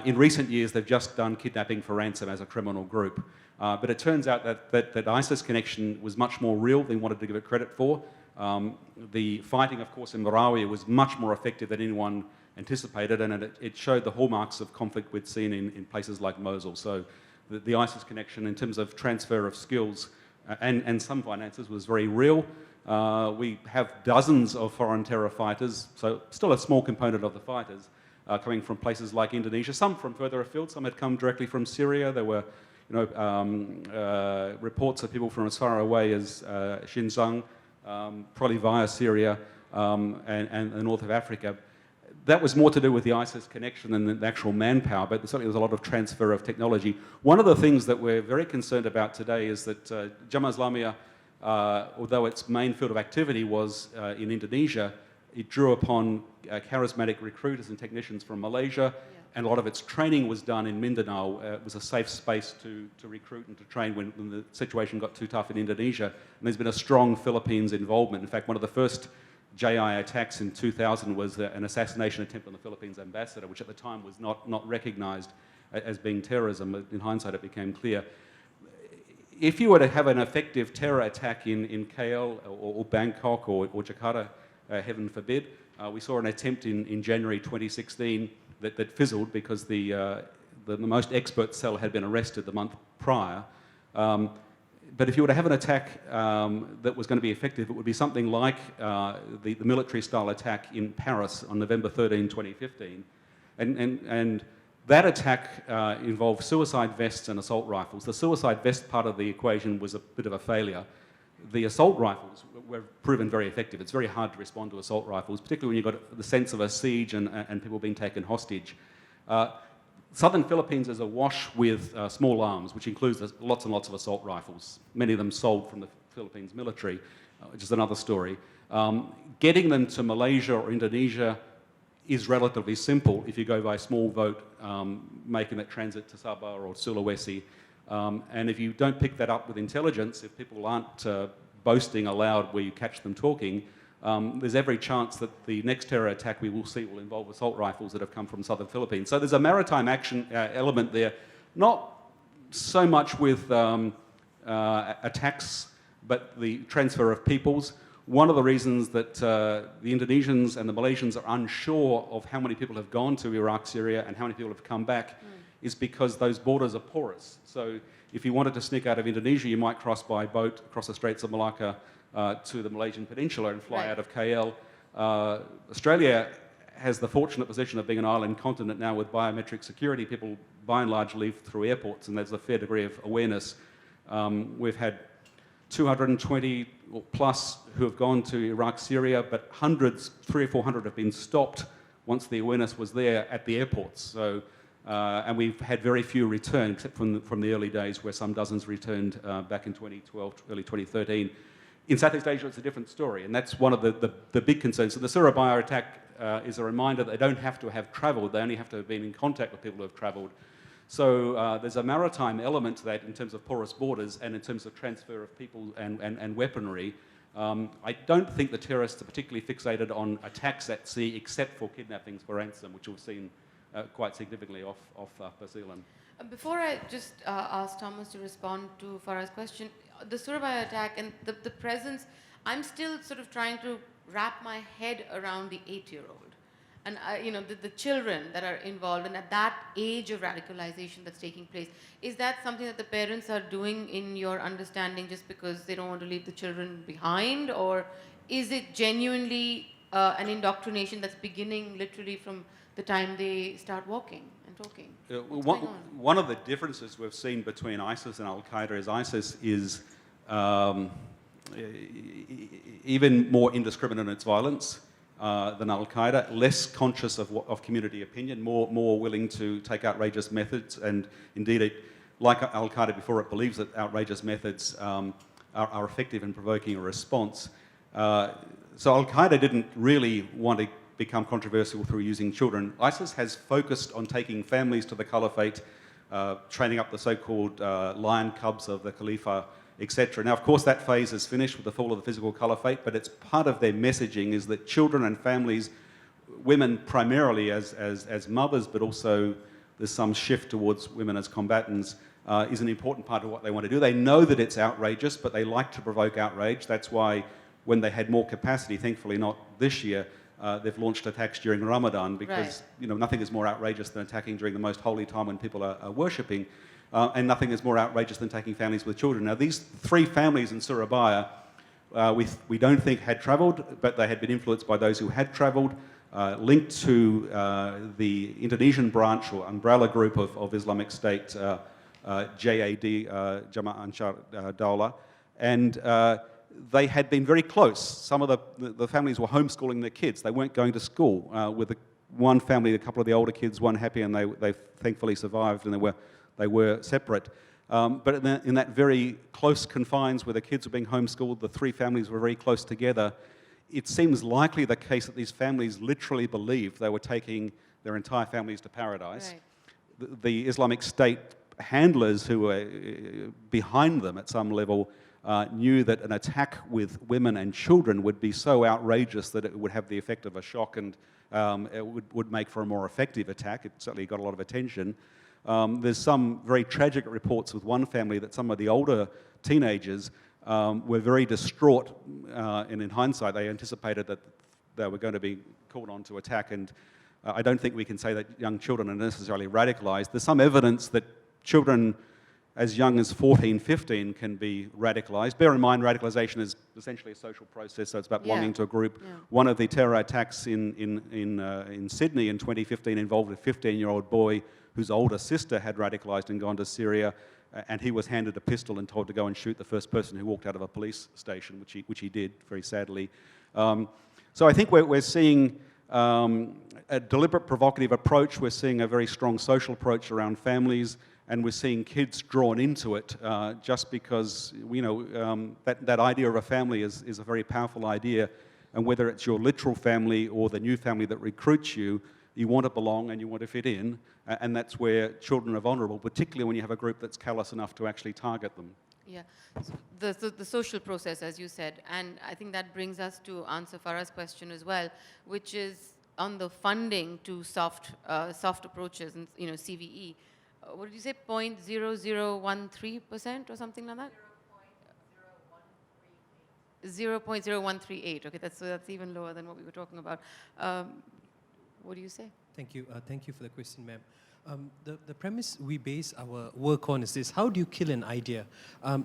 In recent years, they've just done kidnapping for ransom as a criminal group. But it turns out that ISIS connection was much more real than wanted to give it credit for. The fighting, of course, in Marawi was much more effective than anyone anticipated, and it showed the hallmarks of conflict we'd seen in places like Mosul. So the ISIS connection in terms of transfer of skills and some finances was very real. We have dozens of foreign terror fighters, so still a small component of the fighters, coming from places like Indonesia, some from further afield, some had come directly from Syria. There were reports of people from as far away as Xinjiang, probably via Syria and the north of Africa. That was more to do with the ISIS connection than the actual manpower, but certainly there was a lot of transfer of technology. One of the things that we're very concerned about today is that Jamaah Islamiyah, although its main field of activity was in Indonesia, it drew upon charismatic recruiters and technicians from Malaysia, and a lot of its training was done in Mindanao. It was a safe space to recruit and to train when the situation got too tough in Indonesia. And there's been a strong Philippines involvement. In fact, one of the first JI attacks in 2000 was an assassination attempt on the Philippines ambassador, which at the time was not recognized as being terrorism. In hindsight, it became clear. If you were to have an effective terror attack in KL or Bangkok or Jakarta, heaven forbid, we saw an attempt in January 2016 that fizzled because the most expert cell had been arrested the month prior. But if you were to have an attack that was going to be effective, it would be something like the military-style attack in Paris on November 13, 2015. And that attack involved suicide vests and assault rifles. The suicide vest part of the equation was a bit of a failure. The assault rifles were proven very effective. It's very hard to respond to assault rifles, particularly when you've got the sense of a siege and people being taken hostage. Southern Philippines is awash with small arms, which includes lots and lots of assault rifles, many of them sold from the Philippines military. which is another story. Getting them to Malaysia or Indonesia is relatively simple if you go by small boat, making that transit to Sabah or Sulawesi. And if you don't pick that up with intelligence, if people aren't boasting aloud where you catch them talking, there's every chance that the next terror attack we will see will involve assault rifles that have come from southern Philippines. So there's a maritime action element there, not so much with attacks, but the transfer of peoples. One of the reasons that the Indonesians and the Malaysians are unsure of how many people have gone to Iraq, Syria, and how many people have come back is because those borders are porous. So if you wanted to sneak out of Indonesia, you might cross by boat across the Straits of Malacca to the Malaysian Peninsula and fly out of KL. Australia has the fortunate position of being an island continent now with biometric security. People, by and large, leave through airports, and there's a fair degree of awareness. We've had 220 or plus who have gone to Iraq, Syria, but hundreds, 300 or 400 have been stopped once the awareness was there at the airports. So, and we've had very few return, except from the early days where some dozens returned back in 2012, early 2013. In Southeast Asia, it's a different story, and that's one of the big concerns. So the Surabaya attack is a reminder that they don't have to have travelled, they only have to have been in contact with people who have travelled. So there's a maritime element to that in terms of porous borders and in terms of transfer of people and weaponry. I don't think the terrorists are particularly fixated on attacks at sea, except for kidnappings for ransom, which we've seen quite significantly off Basilan. Before I just ask Thomas to respond to Farah's question, the Surabaya attack and the presence, I'm still sort of trying to wrap my head around the 8-year-old. And the children that are involved, and at that age of radicalization that's taking place, is that something that the parents are doing in your understanding just because they don't want to leave the children behind, or is it genuinely an indoctrination that's beginning literally from the time they start walking and talking? One of the differences we've seen between ISIS and Al-Qaeda is ISIS is even more indiscriminate in its violence than Al-Qaeda, less conscious of community opinion, more willing to take outrageous methods, and indeed, like Al-Qaeda before, it believes that outrageous methods are effective in provoking a response. So Al-Qaeda didn't really want to become controversial through using children. ISIS has focused on taking families to the caliphate, training up the so-called lion cubs of the Khalifa, etc. Now, of course, that phase is finished with the fall of the physical caliphate, but it's part of their messaging is that children and families, women primarily as mothers, but also there's some shift towards women as combatants, is an important part of what they want to do. They know that it's outrageous, but they like to provoke outrage. That's why when they had more capacity, thankfully not this year, they've launched attacks during Ramadan, because nothing is more outrageous than attacking during the most holy time when people are worshipping. And nothing is more outrageous than taking families with children. Now, these 3 families in Surabaya, we don't think had travelled, but they had been influenced by those who had travelled, linked to the Indonesian branch or umbrella group of Islamic State, JAD, Jamaah Ansar Daulah, and they had been very close. Some of the families were homeschooling their kids. They weren't going to school. With one family, a couple of the older kids, one happy, and they thankfully survived, and they were separate. But in that very close confines where the kids were being homeschooled, the 3 families were very close together. It seems likely the case that these families literally believed they were taking their entire families to paradise. Right. The Islamic State handlers who were behind them at some level knew that an attack with women and children would be so outrageous that it would have the effect of a shock, and it would make for a more effective attack. It certainly got a lot of attention. There's some very tragic reports with one family that some of the older teenagers were very distraught, and in hindsight they anticipated that they were going to be called on to attack, and I don't think we can say that young children are necessarily radicalised. There's some evidence that children as young as 14, 15 can be radicalised. Bear in mind, radicalisation is essentially a social process, so it's about belonging to a group. Yeah. One of the terror attacks in Sydney in 2015 involved a 15-year-old boy whose older sister had radicalised and gone to Syria, and he was handed a pistol and told to go and shoot the first person who walked out of a police station, which he did, very sadly. So I think we're seeing a deliberate provocative approach. We're seeing a very strong social approach around families, and we're seeing kids drawn into it just because, that idea of a family is a very powerful idea, and whether it's your literal family or the new family that recruits you, you want to belong and you want to fit in, and that's where children are vulnerable, particularly when you have a group that's callous enough to actually target them. Yeah, so the social process, as you said, and I think that brings us to answer Farah's question as well, which is on the funding to soft approaches, and CVE. What did you say? 0.0013% or something like that? 0.0138. Okay, that's even lower than what we were talking about. What do you say? Thank you. Thank you for the question, ma'am. The premise we base our work on is this: how do you kill an idea?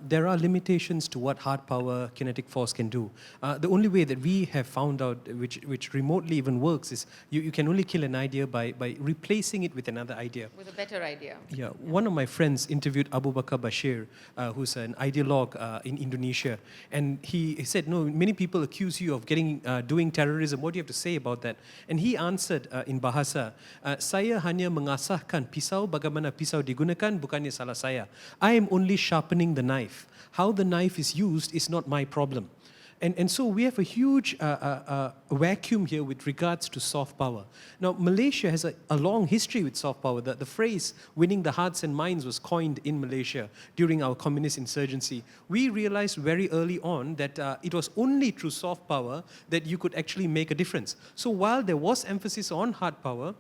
There are limitations to what hard power, kinetic force can do. The only way that we have found out, which remotely even works, is you can only kill an idea by replacing it with another idea. With a better idea. Yeah. One of my friends interviewed Abu Bakar Bashir, who's an ideologue in Indonesia, and he said, no, many people accuse you of doing terrorism. What do you have to say about that? And he answered in Bahasa, saya hanya mengasah pisau, bagaimana pisau digunakan, bukannya salah saya. I am only sharpening the knife. How the knife is used is not my problem. And so we have a huge vacuum here with regards to soft power. Now, Malaysia has a long history with soft power. The phrase winning the hearts and minds was coined in Malaysia during our communist insurgency. We realized very early on that it was only through soft power that you could actually make a difference. So while there was emphasis on hard power,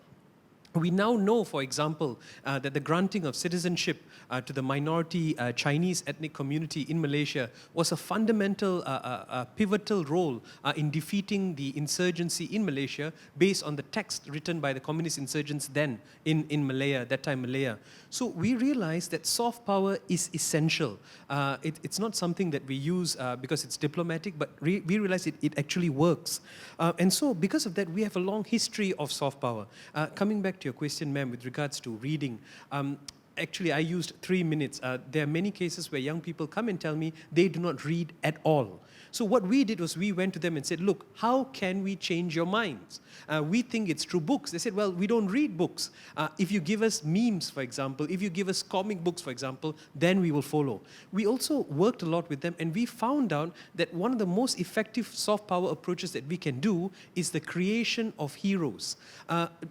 we now know, for example, that the granting of citizenship to the minority Chinese ethnic community in Malaysia was a fundamental, pivotal role in defeating the insurgency in Malaysia based on the text written by the communist insurgents then in Malaya, that time Malaya. So we realized that soft power is essential. It's not something that we use because it's diplomatic, but we realize it actually works. And so because of that, we have a long history of soft power. Coming back to your question, ma'am, with regards to reading, actually, I used 3 minutes. There are many cases where young people come and tell me they do not read at all. So what we did was we went to them and said, look, how can we change your minds? We think it's through books. They said, well, we don't read books. If you give us memes, for example, if you give us comic books, for example, then we will follow. We also worked a lot with them, and we found out that one of the most effective soft power approaches that we can do is the creation of heroes.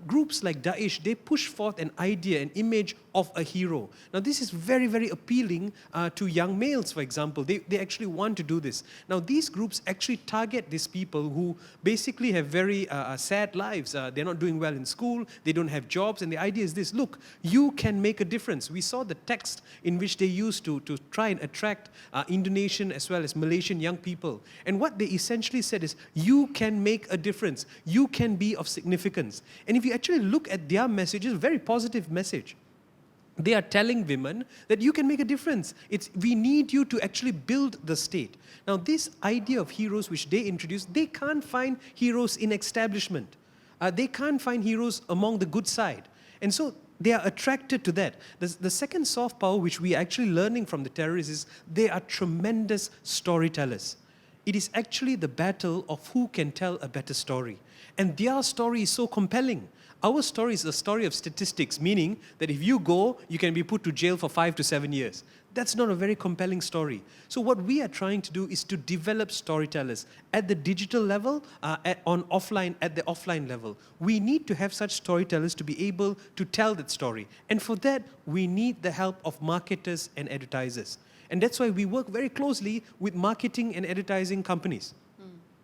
Groups like Daesh, they push forth an idea, an image of a hero. Now, this is very, very appealing to young males, for example. They actually want to do this. Now, these groups actually target these people who basically have very sad lives. They're not doing well in school, they don't have jobs, and the idea is this: look, you can make a difference. We saw the text in which they used to try and attract Indonesian as well as Malaysian young people. And what they essentially said is, you can make a difference, you can be of significance. And if you actually look at their message, it's a very positive message. They are telling women that you can make a difference. We need you to actually build the state. Now, this idea of heroes which they introduced, they can't find heroes in establishment. They can't find heroes among the good side. And so they are attracted to that. The second soft power which we are actually learning from the terrorists is they are tremendous storytellers. It is actually the battle of who can tell a better story. And their story is so compelling. Our story is a story of statistics, meaning that if you go, you can be put to jail for 5 to 7 years. That's not a very compelling story. So what we are trying to do is to develop storytellers at the digital level, at the offline level. We need to have such storytellers to be able to tell that story. And for that, we need the help of marketers and advertisers. And that's why we work very closely with marketing and advertising companies.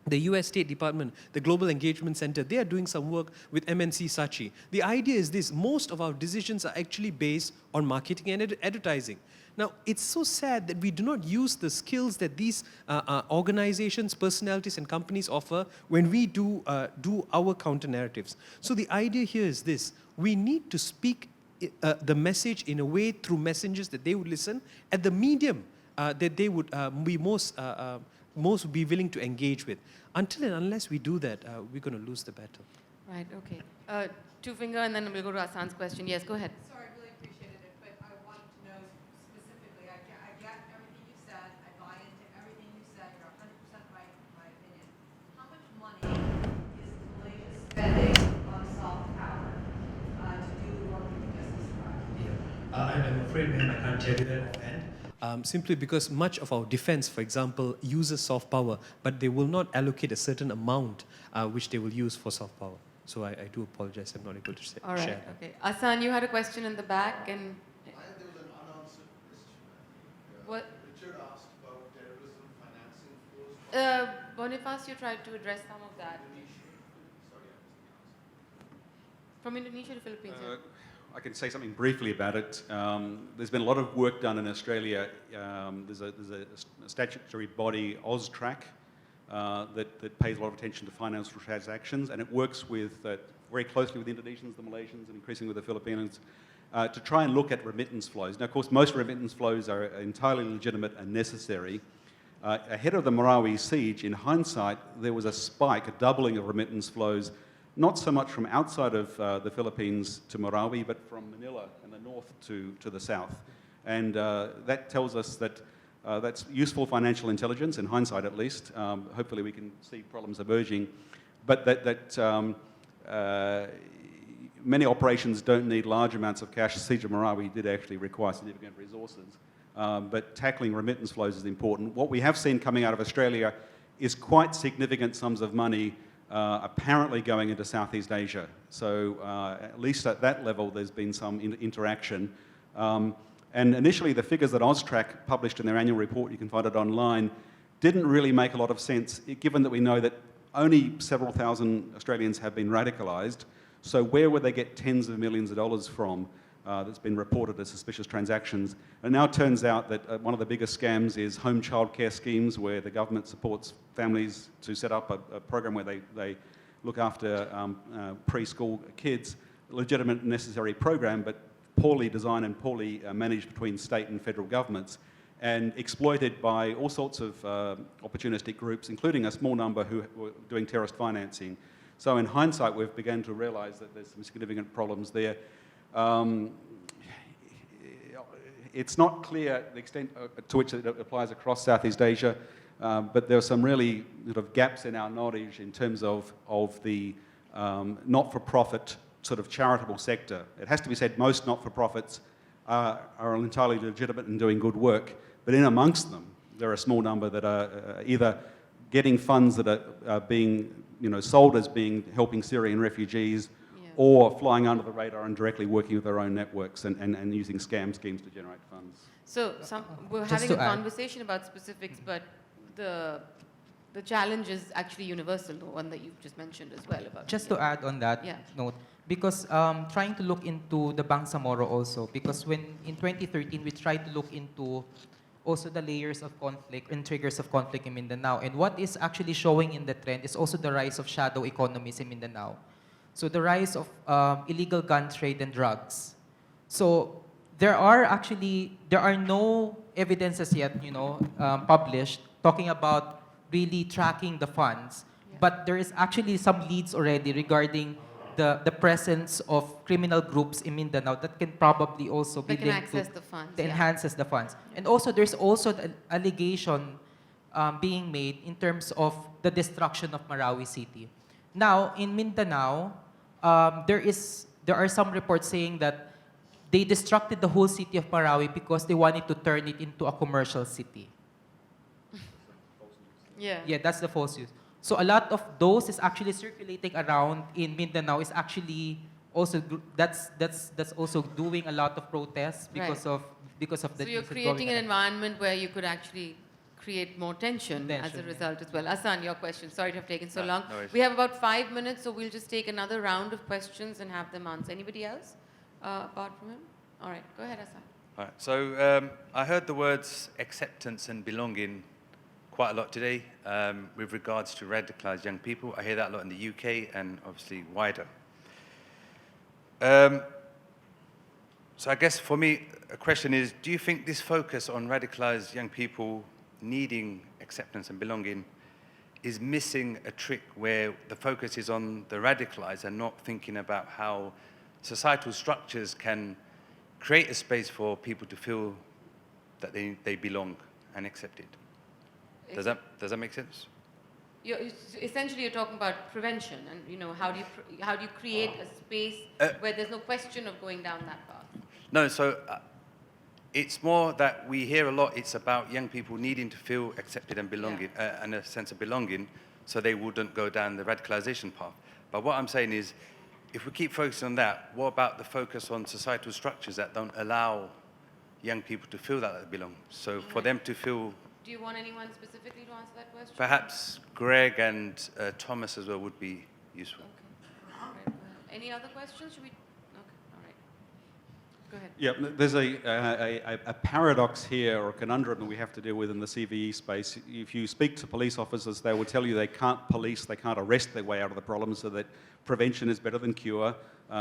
The US State Department, the Global Engagement Center, they are doing some work with MNC Saatchi. The idea is this: most of our decisions are actually based on marketing and advertising. Now, it's so sad that we do not use the skills that these organizations, personalities, and companies offer when we do our counter-narratives. So the idea here is this: we need to speak the message in a way through messengers that they would listen, at the medium that they would be most be willing to engage with. Until and unless we do that, we're going to lose the battle. Right, okay. Two finger, and then we'll go to Hassan's question. Yes, go ahead. Sorry, I really appreciated it, but I wanted to know specifically. I get everything you said. I buy into everything you said. You're 100% right in my opinion. How much money is Malaysia spending on soft power to do the work you just described? And afraid, ma'am, I can't tell you that offhand. Simply because much of our defense, for example, uses soft power, but they will not allocate a certain amount which they will use for soft power. So I do apologize, I'm not able to All share right, that. okay. Asan, you had a question in the back, and There was an unanswered question. what? Richard asked about terrorism financing flows. Bonifacio tried to address some of that. From Indonesia to Philippines. yeah. I can say something briefly about it. There's been a lot of work done in Australia. There's a statutory body, AUSTRAC, that pays a lot of attention to financial transactions, and it works with very closely with Indonesians, the Malaysians, and increasingly with the Filipinos, to try and look at remittance flows. Now, of course, most remittance flows are entirely legitimate and necessary. Ahead of the Marawi siege, in hindsight, there was a spike, a doubling of remittance flows, not so much from outside of the Philippines to Marawi, but from Manila in the north to the south. And that tells us that that's useful financial intelligence, in hindsight at least. Hopefully we can see problems emerging. But many operations don't need large amounts of cash. Siege of Marawi did actually require significant resources. But tackling remittance flows is important. What we have seen coming out of Australia is quite significant sums of money apparently going into Southeast Asia. So at least at that level, there's been some interaction. And initially, the figures that AUSTRAC published in their annual report, you can find it online, didn't really make a lot of sense, given that we know that only several thousand Australians have been radicalised. So where would they get tens of millions of dollars from that's been reported as suspicious transactions? And it now turns out that one of the biggest scams is home childcare schemes, where the government supports families to set up a program where they look after preschool kids. A legitimate and necessary program, but poorly designed and poorly managed between state and federal governments, and exploited by all sorts of opportunistic groups, including a small number who were doing terrorist financing. So in hindsight, we've begun to realise that there's some significant problems there. It's not clear the extent to which it applies across Southeast Asia, but there are some really sort of gaps in our knowledge in terms of the not-for-profit sort of charitable sector. It has to be said most not-for-profits are entirely legitimate and doing good work, but in amongst them, there are a small number that are either getting funds that are being sold as being helping Syrian refugees, or flying under the radar and directly working with their own networks and using scam schemes to generate funds. So we're Just having to a add. conversation about specifics, but the challenge is actually universal, the one that you've just mentioned as well. About Just to add on that note, because trying to look into the Bangsamoro also, because when in 2013 we tried to look into also the layers of conflict and triggers of conflict in Mindanao, and what is actually showing in the trend is also the rise of shadow economies in Mindanao. So the rise of illegal gun trade and drugs. So there are no evidences yet, published talking about really tracking the funds. But there is actually some leads already regarding the presence of criminal groups in Mindanao that can probably also be They can linked access to the funds, that enhances the funds. And also there's also the allegation being made in terms of the destruction of Marawi City. Now, in Mindanao, there are some reports saying that they destructed the whole city of Marawi because they wanted to turn it into a commercial city. Yeah, that's the false news. So a lot of those is actually circulating around in Mindanao is actually also that's also doing a lot of protests because of the. So you're creating an environment where you could actually create more tension as a result as well. Asan, your question. Sorry to have taken so long. No worries. We have about 5 minutes, so we'll just take another round of questions and have them answer. Anybody else apart from him? All right, go ahead, Asan. All right. So I heard the words acceptance and belonging quite a lot today with regards to radicalised young people. I hear that a lot in the UK and obviously wider. So I guess for me, a question is, do you think this focus on radicalised young people needing acceptance and belonging is missing a trick where the focus is on the radicalised and not thinking about how societal structures can create a space for people to feel that they belong and accepted? Does that make sense? Essentially, you're talking about prevention, and how do you create a space where there's no question of going down that path? No, so it's more that we hear a lot, it's about young people needing to feel accepted and belonging, and a sense of belonging, so they wouldn't go down the radicalization path. But what I'm saying is, if we keep focusing on that, what about the focus on societal structures that don't allow young people to feel that they belong? So for them to feel... Do you want anyone specifically to answer that question? Perhaps Greg and Thomas as well would be useful. Okay. All right, go ahead. Any other questions? Should we? Okay. All right. Go ahead. Yeah, there's a paradox here, or a conundrum that we have to deal with in the CVE space. If you speak to police officers, they will tell you they can't police, they can't arrest their way out of the problem, so that prevention is better than cure.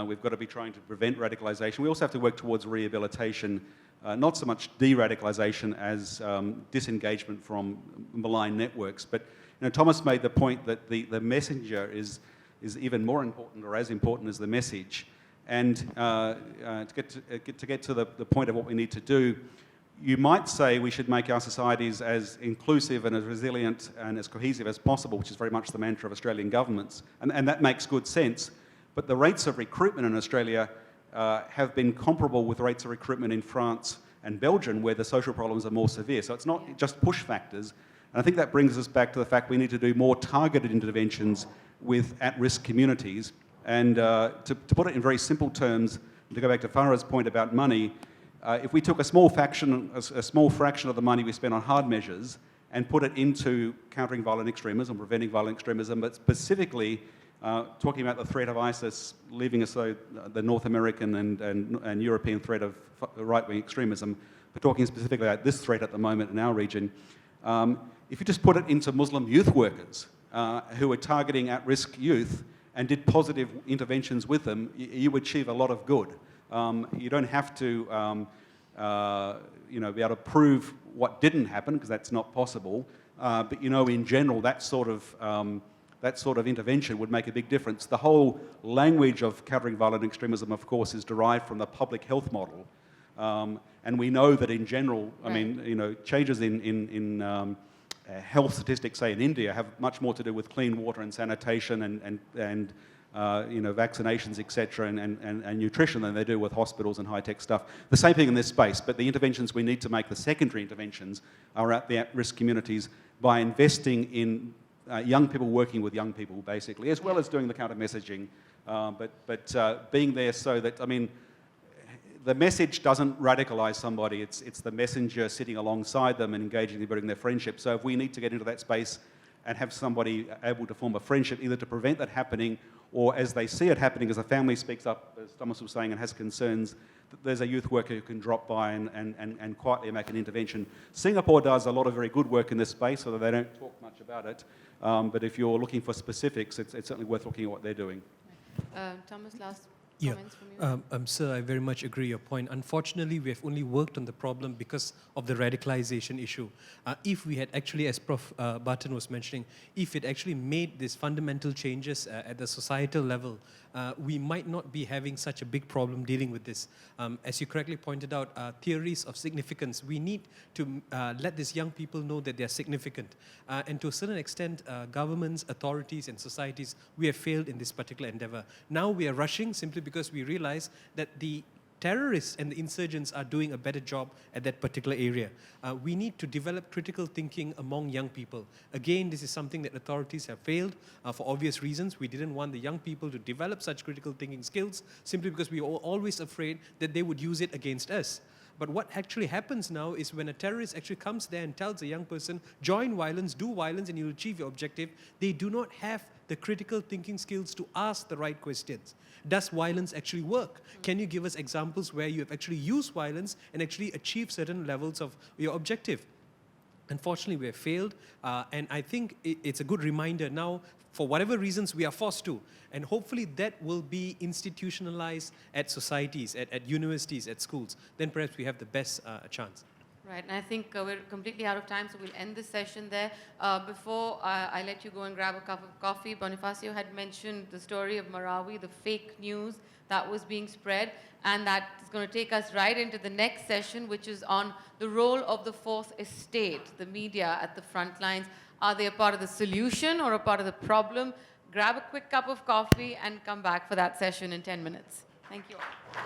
We've got to be trying to prevent radicalization. We also have to work towards rehabilitation, not so much de-radicalization as disengagement from malign networks. But Thomas made the point that the messenger is even more important, or as important as the message. And to get to the point of what we need to do, you might say we should make our societies as inclusive and as resilient and as cohesive as possible, which is very much the mantra of Australian governments. And that makes good sense. But the rates of recruitment in Australia have been comparable with rates of recruitment in France and Belgium, where the social problems are more severe. So it's not just push factors. And I think that brings us back to the fact we need to do more targeted interventions with at-risk communities. And to put it in very simple terms, to go back to Farah's point about money, if we took a small fraction of the money we spend on hard measures and put it into countering violent extremism, preventing violent extremism, but specifically talking about the threat of ISIS leaving us, so the North American and European threat of right-wing extremism, but talking specifically about this threat at the moment in our region, if you just put it into Muslim youth workers who are targeting at-risk youth and did positive interventions with them, you achieve a lot of good. You don't have to be able to prove what didn't happen, because that's not possible. But in general, that sort of intervention would make a big difference. The whole language of countering violent extremism, of course, is derived from the public health model. And we know that in general, changes in health statistics, say in India, have much more to do with clean water and sanitation and vaccinations, etc., and nutrition than they do with hospitals and high-tech stuff. The same thing in this space, but the interventions we need to make, the secondary interventions, are at the at-risk communities by investing in young people working with young people, basically, as well as doing the counter-messaging, but being there so that, the message doesn't radicalize somebody, it's the messenger sitting alongside them and engaging in building their friendship. So if we need to get into that space and have somebody able to form a friendship, either to prevent that happening, or as they see it happening, as a family speaks up, as Thomas was saying, and has concerns, there's a youth worker who can drop by and quietly make an intervention. Singapore does a lot of very good work in this space, although they don't talk much about it. But if you're looking for specifics, it's certainly worth looking at what they're doing. Thomas, last comments from you? Sir, I very much agree your point. Unfortunately, we have only worked on the problem because of the radicalization issue. If we had actually, as Prof. Barton was mentioning, if it actually made these fundamental changes at the societal level, we might not be having such a big problem dealing with this. As you correctly pointed out, theories of significance, we need to let these young people know that they are significant. And to a certain extent, governments, authorities, and societies, we have failed in this particular endeavor. Now we are rushing simply because we realize that the terrorists and the insurgents are doing a better job at that particular area. We need to develop critical thinking among young people. Again, this is something that authorities have failed for obvious reasons. We didn't want the young people to develop such critical thinking skills simply because we were always afraid that they would use it against us. But what actually happens now is when a terrorist actually comes there and tells a young person, join violence, do violence, and you'll achieve your objective, they do not have the critical thinking skills to ask the right questions. Does violence actually work? Can you give us examples where you have actually used violence and actually achieved certain levels of your objective? Unfortunately, we have failed, and I think it's a good reminder now, for whatever reasons we are forced to, and hopefully that will be institutionalized at societies, at universities, at schools. Then perhaps we have the best chance. Right, and I think we're completely out of time, so we'll end this session there. Before I let you go and grab a cup of coffee, Bonifacio had mentioned the story of Marawi, the fake news that was being spread, and that is going to take us right into the next session, which is on the role of the fourth estate, the media at the front lines. Are they a part of the solution or a part of the problem? Grab a quick cup of coffee and come back for that session in 10 minutes. Thank you all.